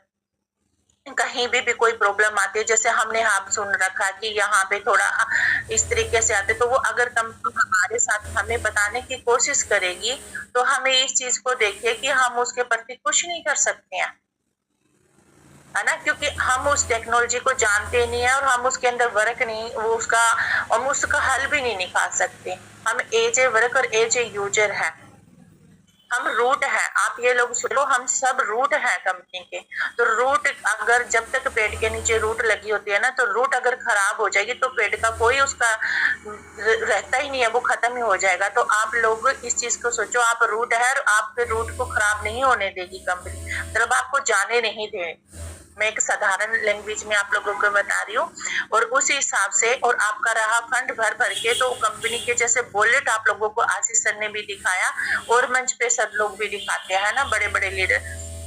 कहीं भी कोई प्रॉब्लम आती है, जैसे हमने आप सुन रखा कि यहाँ पे थोड़ा इस तरीके से आते, तो वो अगर कंपनी हमारे साथ हमें बताने की कोशिश करेगी तो हमें इस चीज को देखिए कि हम उसके प्रति कुछ नहीं कर सकते हैं, है ना, क्योंकि हम उस टेक्नोलॉजी को जानते नहीं है और हम उसके अंदर वर्क नहीं, हम उसका हल भी नहीं निकाल सकते। हम एज ए वर्क और एज ए यूजर है, हम रूट है। आप ये लोग सुनो, हम सब रूट है कंपनी के। तो रूट अगर जब तक पेड़ के नीचे रूट लगी होती है ना, तो रूट अगर खराब हो जाएगी तो पेड़ का कोई उसका रहता ही नहीं है, वो खत्म ही हो जाएगा। तो आप लोग इस चीज को सोचो, आप रूट है और आपके रूट को खराब नहीं होने देगी कंपनी, मतलब आपको जाने नहीं दे। मैं एक साधारण लैंग्वेज में आप लोगों को बता रही हूँ और उस हिसाब से। और आपका रहा फंड भर भर के, तो कंपनी के जैसे बुलेट आप लोगों को आशीष सर ने भी दिखाया और मंच पे सब लोग भी दिखाते हैं ना, बड़े बड़े लीडर।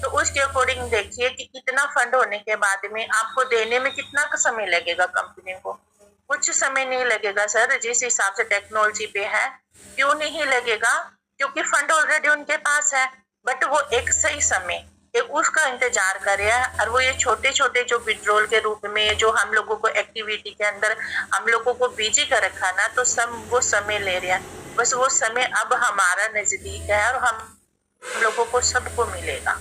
तो उसके अकॉर्डिंग देखिए कि इतना फंड होने के बाद में आपको देने में कितना समय लगेगा कंपनी को। कुछ समय नहीं लगेगा सर, जिस हिसाब से टेक्नोलॉजी पे है। क्यों नहीं लगेगा? क्योंकि फंड ऑलरेडी उनके पास है, बट वो एक सही समय उसका इंतजार कर रहा है। और वो ये छोटे छोटे जो विड्रॉल के रूप में जो हम लोगों को एक्टिविटी के अंदर हम लोगों को बिजी कर रखा ना, तो सब वो समय ले रहा है। बस वो समय अब हमारा नजदीक है और हम लोगों को सबको मिलेगा,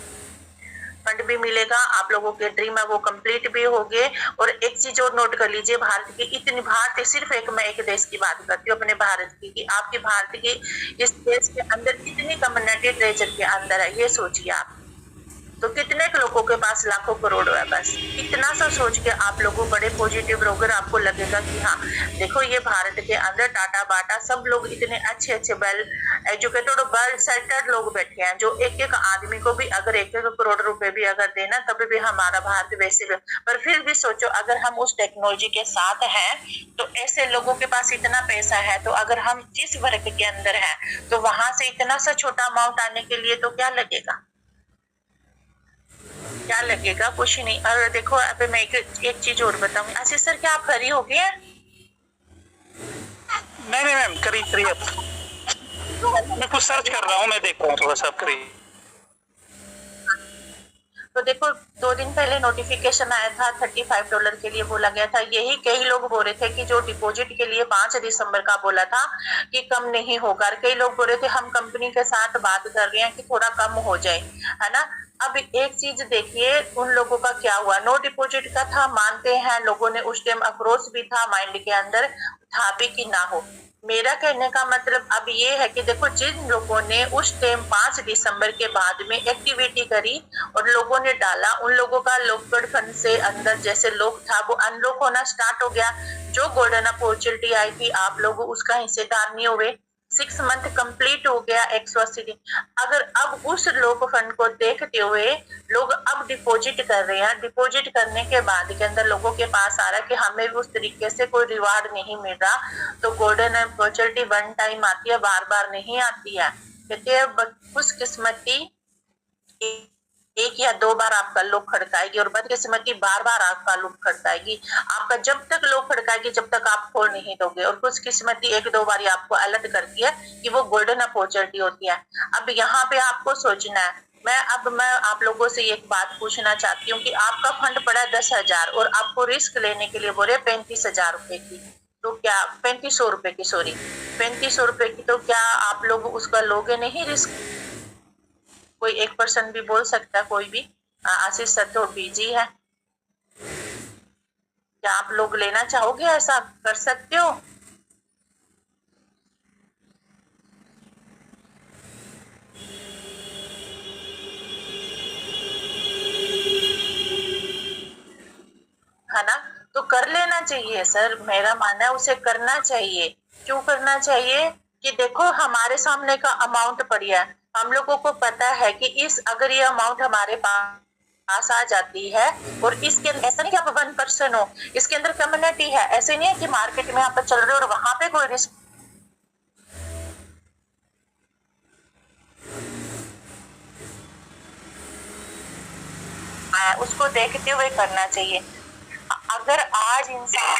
फंड भी मिलेगा, आप लोगों के ड्रीम है वो कंप्लीट भी हो गए। और एक चीज और नोट कर लीजिए, भारत की इतनी, भारत सिर्फ मैं एक देश की बात करती हूँ अपने भारत की, कि आपकी भारत की इस देश के अंदर कितनी कम्युनिटी ट्रेजर के अंदर है, ये सोचिए आप। तो कितने लोगों के पास लाखों करोड़ है, बस इतना सा सोच के आप लोगों बड़े पॉजिटिव रहोगे, आपको लगेगा कि हाँ देखो ये भारत के अंदर टाटा बाटा सब लोग इतने अच्छे अच्छे वेल एजुकेटेड और वेल सेटल्ड लोग बैठे हैं, जो एक एक आदमी को भी अगर 1-1 करोड़ रुपए भी अगर देना तभी भी हमारा भारत वैसे भी। पर फिर भी सोचो, अगर हम उस टेक्नोलॉजी के साथ हैं तो ऐसे लोगों के पास इतना पैसा है, तो अगर हम जिस वर्ग के अंदर है तो वहां से इतना सा छोटा अमाउंट आने के लिए तो क्या लगेगा, क्या लगेगा? कुछ नहीं। और देखो अब मैं एक चीज और बताऊंगी। आशीष सर, क्या आप फ्री हो गए हैं? नहीं मैम, करी मैं कुछ सर्च कर रहा हूँ, मैं देख रहा हूँ, थोड़ा सा आप करिए। तो देखो 2 दिन पहले नोटिफिकेशन आया था $35 के लिए बोला गया था। यही कई लोग बोल रहे थे कि जो डिपॉजिट के लिए 5 दिसंबर का बोला था कि कम नहीं होगा। कई लोग बोल रहे थे हम कंपनी के साथ बात कर रहे हैं कि थोड़ा कम हो जाए, है ना। अब एक चीज देखिए उन लोगों का क्या हुआ। नो डिपॉजिट का था, मानते हैं लोगों ने उस टाइम अक्रोश भी था माइंड के अंदर, था भी कि ना हो। मेरा कहने का मतलब अब ये है कि देखो जिन लोगों ने उस टाइम 5 दिसंबर के बाद में एक्टिविटी करी और लोगों ने डाला, उन लोगों का लॉकड फंड से अंदर जैसे लोग था वो अनलॉक होना स्टार्ट हो गया। जो गोल्डन अपॉर्चुनिटी आई थी आप लोग उसका हिस्सेदार नहीं हुए। 6 मंथ कंप्लीट हो गया 180 दिन। अगर अब उस लोक फंड को देखते हुए लोग अब डिपॉजिट कर रहे हैं, डिपॉजिट करने के बाद के अंदर लोगों के पास आ रहा है कि हमें भी उस तरीके से कोई रिवार्ड नहीं मिल रहा, तो गोल्डन अपॉर्चुनिटी वन टाइम आती है, बार बार नहीं आती है। कहते हैं खुशकिस्मती एक या 2 बार आपका लोक खड़काएगी और बदकिस्मती बार बार आपका लोक खड़काएगी। आपका जब तक लोक खड़काएगी जब तक आप खोल नहीं दोगे, और खुशकिस्मती 1-2 बार आपको अलर्ट करती है कि वो गोल्डन अपॉर्चुनिटी होती है। अब यहाँ पे आपको सोचना है। मैं आप लोगों से एक बात पूछना चाहती हूँ कि आपका फंड पड़ा 10,000 और आपको रिस्क लेने के लिए बोले 35,000 रुपए की, तो क्या 3500 रुपए की, सॉरी 3500 रुपए की, तो क्या आप लोग उसका लोगे नहीं रिस्क? कोई 1% भी बोल सकता है, कोई भी। आशीष सर तो बिजी है, क्या आप लोग लेना चाहोगे? ऐसा कर सकते हो? है ना, तो कर लेना चाहिए सर। मेरा मानना है उसे करना चाहिए। क्यों करना चाहिए कि देखो हमारे सामने का अमाउंट पड़ा है, हम लोगों को पता है कि अगर ये अमाउंट हमारे पास आ जाती है, और इसके अंदर ऐसा नहीं कि आप 1% हो, इसके अंदर कम्युनिटी है। ऐसे नहीं है कि मार्केट में आप चल रहे हो और वहां पे कोई रिस्क है, उसको देखते हुए करना चाहिए। अगर आज इंसान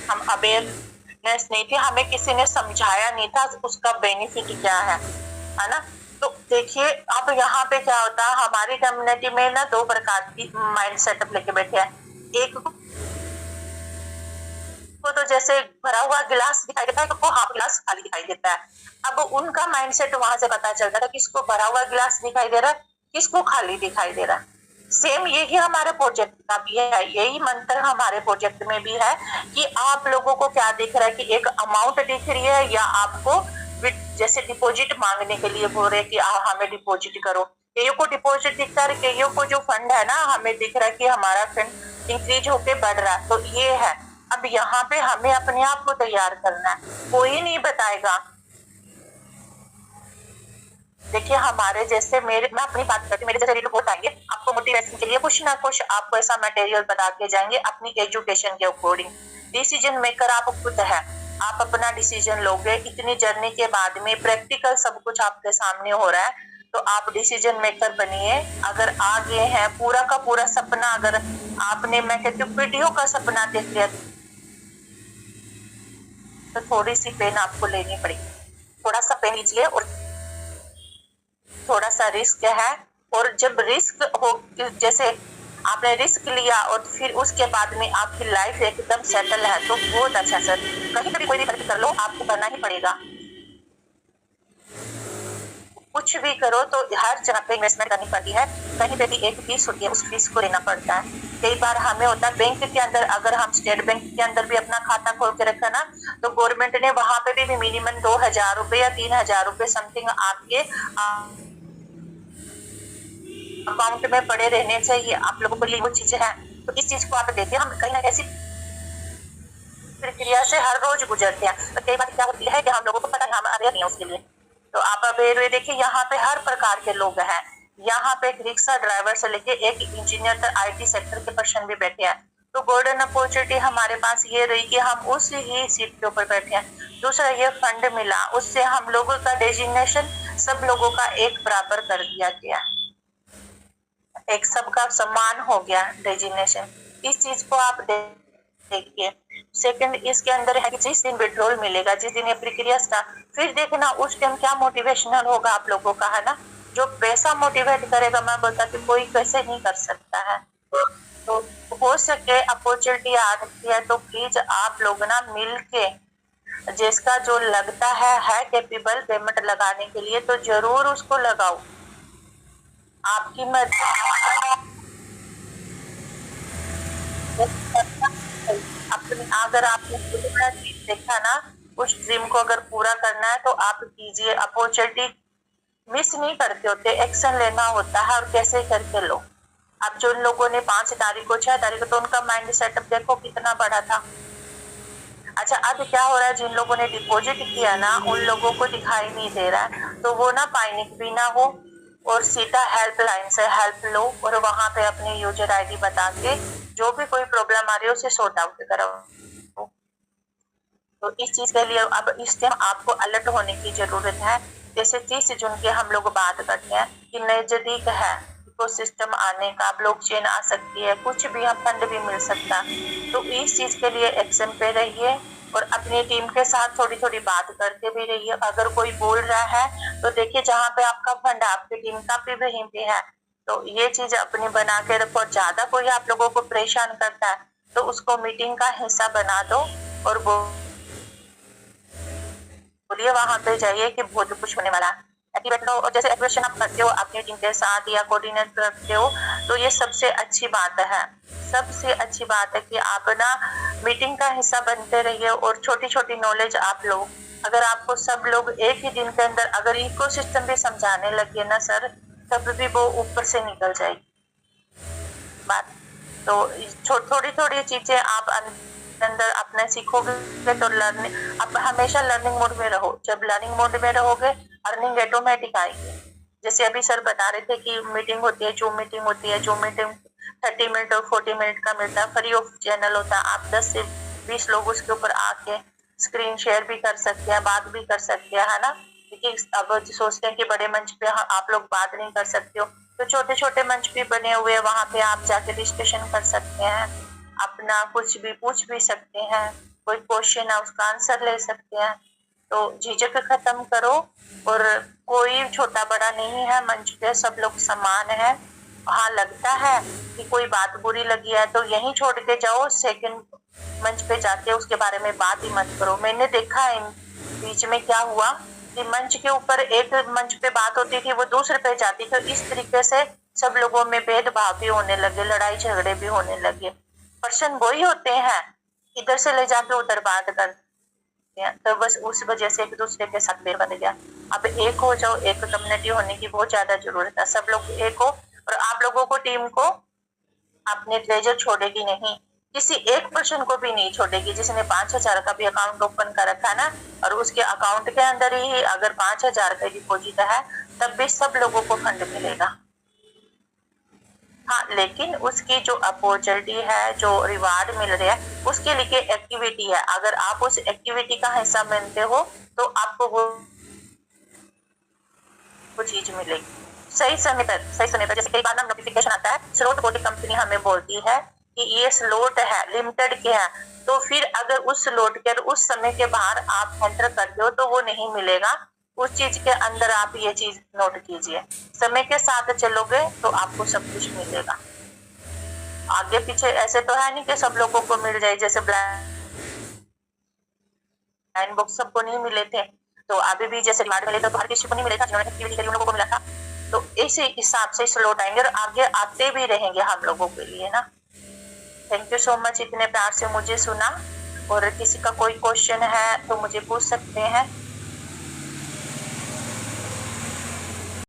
हम अवेयरनेस नहीं थी, हमें किसी ने समझाया नहीं था उसका बेनिफिट क्या है ना। तो देखिए अब यहाँ पे क्या होता है, हमारी कम्युनिटी में ना 2 प्रकार की माइंड सेटअप लेके बैठे हैं। एक को तो जैसे भरा हुआ गिलास दिखाई देता है, तो हाफ गिलास खाली दिखाई देता है। अब उनका माइंडसेट वहां से पता चलता है किसको भरा हुआ गिलास दिखाई दे रहा है, किसको खाली दिखाई दे रहा है। सेम यही हमारे प्रोजेक्ट का भी है, यही मंत्र हमारे प्रोजेक्ट में भी है कि आप लोगों को क्या दिख रहा है कि एक अमाउंट दिख रही है, या आपको जैसे डिपॉजिट मांगने के लिए बोल रहे हैं कि हमें डिपॉजिट करो। कईयों को डिपॉजिट दिखता है, कईयों को जो फंड है ना हमें दिख रहा है कि हमारा फंड इंक्रीज होके बढ़ रहा है। तो ये है, अब यहाँ पे हमें अपने आप को तैयार करना है, कोई नहीं बताएगा। देखिए हमारे जैसे मैं अपनी बात करती हूँ, मेरे जैसे रिपोर्ट आएंगे आपको मोटिवेशन के लिए कुछ ना कुछ आपको ऐसा मटेरियल बता के जाएंगे अपनी एजुकेशन के अकॉर्डिंग। डिसीजन मेकर आप खुद है, आप अपना डिसीजन लोगे। इतनी जर्नी के बाद में प्रैक्टिकल सब कुछ आपके सामने हो रहा है, तो आप डिसीजन मेकर बनिए। अगर आगे है पूरा का पूरा सपना, अगर आपने मैं कहती हूँ वीडियो का सपना देख लिया, तो थोड़ी सी पेन आपको लेनी पड़ेगी। थोड़ा सा पेन लीजिए और थोड़ा सा रिस्क है, और जब रिस्क हो, जैसे आपने रिस्क लिया और फिर उसके बाद में आपकी लाइफ एकदम सेटल है, तो बहुत अच्छा सर। कहीं भी कोई भी कर लो, आपको करना ही पड़ेगा। कुछ भी करो तो हर जगह पे इन्वेस्टमेंट करनी पड़ती है, कहीं पे भी एक फीस होती है, उस फीस को लेना पड़ता है। कई बार हमें होता है बैंक के अंदर, अगर हम स्टेट बैंक के अंदर भी अपना खाता खोल के रखा ना, तो गवर्नमेंट ने वहां पे भी मिनिमम 2,000 रुपए या 3,000 रुपए समथिंग आपके अकाउंट में पड़े रहने चाहिए। आप लोगों को लिए वो चीजें हैं, तो इस चीज को आप देखिए। हम कहीं ना ऐसी प्रक्रिया से हर रोज गुजरते हैं, तो कई बार क्या होती है कि हम लोगों को पता नहीं, हम अवेयर नहीं है उसके लिए। तो आप अवेयर देखिए, यहाँ पे हर प्रकार के लोग हैं। यहाँ पे एक रिक्शा ड्राइवर से लेके एक इंजीनियर तक, IT सेक्टर के पर्सन भी बैठे हैं। तो गोल्डन अपॉर्चुनिटी हमारे पास ये रही कि हम उस ही सीट के ऊपर बैठे हैं। दूसरा ये फंड मिला, उससे हम लोगों का डेजिग्नेशन सब लोगों का एक बराबर कर दिया गया, एक सबका सम्मान हो गया डेजिग्नेशन। इस चीज को आप देखिए। सेकंड इसके अंदर है कि जिस दिन विड्रॉल मिलेगा, जिस दिन ये प्रक्रिया स्टार्ट, फिर देखना उस टाइम क्या मोटिवेशनल होगा आप लोगों का, है ना। जो पैसा मोटिवेट करेगा, मैं बोलता कि कोई कैसे नहीं कर सकता है। तो हो सके अपॉर्चुनिटी आ रही है तो प्लीज आप लोग ना मिल के, जिसका जो लगता है कैपेबल पेमेंट लगाने के लिए, तो जरूर उसको लगाओ। आपकी मर्जी। अपनी अगर आपने देखा ना, उस ड्रीम को अगर पूरा करना है तो आप कीजिए। अपॉर्चुनिटी मिस नहीं करते होते, एक्शन लेना होता है और कैसे करके लो। अब जो लोगों ने 5 तारीख को 6 तारीख को, तो उनका माइंड सेटअप देखो कितना बड़ा था। अच्छा अब क्या हो रहा है, जिन लोगों ने डिपॉजिट किया ना उन लोगों को दिखाई नहीं दे रहा है, तो वो ना पैनिक भी ना हो और सीधा हेल्पलाइन से हेल्प लो और वहां पे अपनी यूजर आईडी बता के जो भी कोई प्रॉब्लम आ रही है उसे सॉर्ट आउट करो। तो इस चीज के लिए अब इस टाइम आपको अलर्ट होने की जरूरत है। जैसे 30 जून की हम लोग बात करते हैं कि नजदीक है इकोसिस्टम आने का, ब्लॉकचेन आ सकती है, कुछ भी हम फंड भी मिल सकता। तो इस चीज के लिए एक्शन पे रहिए और अपनी टीम के साथ थोड़ी थोड़ी बात करते भी रहिए। अगर कोई बोल रहा है तो देखिए जहाँ पे आपका फंड आपकी टीम का भी वहीं पे है, तो ये चीज अपनी बना के रखो। ज्यादा कोई आप लोगों को परेशान करता है तो उसको मीटिंग का हिस्सा बना दो और बोलिए वहां पे जाइए कि बहुत कुछ होने वाला है। एक्टिवेट और जैसे एक्टिवेशन आप करते हो अपनी टीम के साथ या कोऑर्डिनेट करते हो, तो ये सबसे अच्छी बात है। सबसे अच्छी बात है कि आप ना मीटिंग का हिस्सा बनते रहिए और छोटी छोटी नॉलेज आप लो। अगर आपको सब लोग एक ही दिन के अंदर अगर इकोसिस्टम भी समझाने लगे ना सर, तब भी वो ऊपर से निकल जाएगी बात। तो थोड़ी थोड़ी चीजें आप अंदर अपने सीखोगे तो लर्निंग, आप हमेशा लर्निंग मोड में रहो। जब लर्निंग मोड में रहोगे अर्निंग ऑटोमेटिक आएगी। जैसे अभी सर बता रहे थे कि मीटिंग होती है, जूम मीटिंग होती है, जूम मीटिंग 30 मिनट और 40 मिनट का मिलता है, फ्री ऑफ चैनल होता है। आप 10 से 20 लोग उसके ऊपर आके स्क्रीन शेयर भी कर सकते हैं, बात भी कर सकते हैं, है ना। क्योंकि अब सोचते हैं कि बड़े मंच पे आप लोग बात नहीं कर सकते हो, तो छोटे छोटे मंच भी बने हुए हैं, वहां पे आप जाके डिस्कशन कर सकते हैं, अपना कुछ भी पूछ भी सकते हैं, कोई क्वेश्चन है उसका आंसर ले सकते हैं। तो झिझक खत्म करो और कोई छोटा बड़ा नहीं है, मंच पे सब लोग समान है। हाँ लगता है कि कोई बात बुरी लगी है तो यहीं छोड़ के जाओ, सेकंड मंच पे जाके उसके बारे में बात ही मत करो। मैंने देखा है बीच में क्या हुआ कि मंच के ऊपर एक मंच पे बात होती थी, वो दूसरे पे जाती थी। इस तरीके से सब लोगों में भेदभाव भी होने लगे, लड़ाई झगड़े भी होने लगे। पर्सन वही होते हैं, इधर से ले जाके उधर बात करते हैं, तो बस उस वजह से एक दूसरे के साथ बेर बन गया। अब एक हो जाओ, एक कम्युनिटी होने की बहुत ज्यादा जरूरत है। सब लोग एक हो और आप लोगों को टीम को अपने ट्रेजर छोड़ेगी नहीं, किसी एक पर्सन को भी नहीं छोड़ेगी। जिसने 5,000 का भी अकाउंट ओपन कर रखा है ना, और उसके अकाउंट के अंदर ही अगर 5,000 का डिपॉजिट है, तब भी सब लोगों को फंड मिलेगा। हाँ, लेकिन उसकी जो अपॉर्चुनिटी है, जो रिवार्ड मिल रहा है, उसके लिए एक्टिविटी है। अगर आप उस एक्टिविटी का हिस्सा बनते हो तो आपको वो चीज मिलेगी सही समय पर। जैसे कई बार ना नोटिफिकेशन आता है, स्लॉट कोई कंपनी हमें बोलती है कि ये स्लॉट है, लिमिटेड के है, तो फिर अगर उस स्लॉट के उस समय के बाहर आप एंटर करते हो तो वो नहीं मिलेगा। उस चीज के अंदर आप ये चीज नोट कीजिए, समय के साथ चलोगे तो आपको सब कुछ मिलेगा। आगे पीछे ऐसे तो है नहीं कि सब लोगों को मिल जाए, जैसे ब्लाइंड बॉक्स सबको नहीं मिले थे, तो अभी भी जैसे रिवार्ड मिले तो हर किसी को नहीं मिलेगा, जिन्होंने एक्टिविटी करी उन लोगों को मिला था। तो इसी हिसाब से स्लॉट आएंगे और आगे आते भी रहेंगे हम लोगों के लिए ना। थैंक यू सो मच इतने प्यार से मुझे सुना, और किसी का कोई क्वेश्चन है तो मुझे पूछ सकते हैं।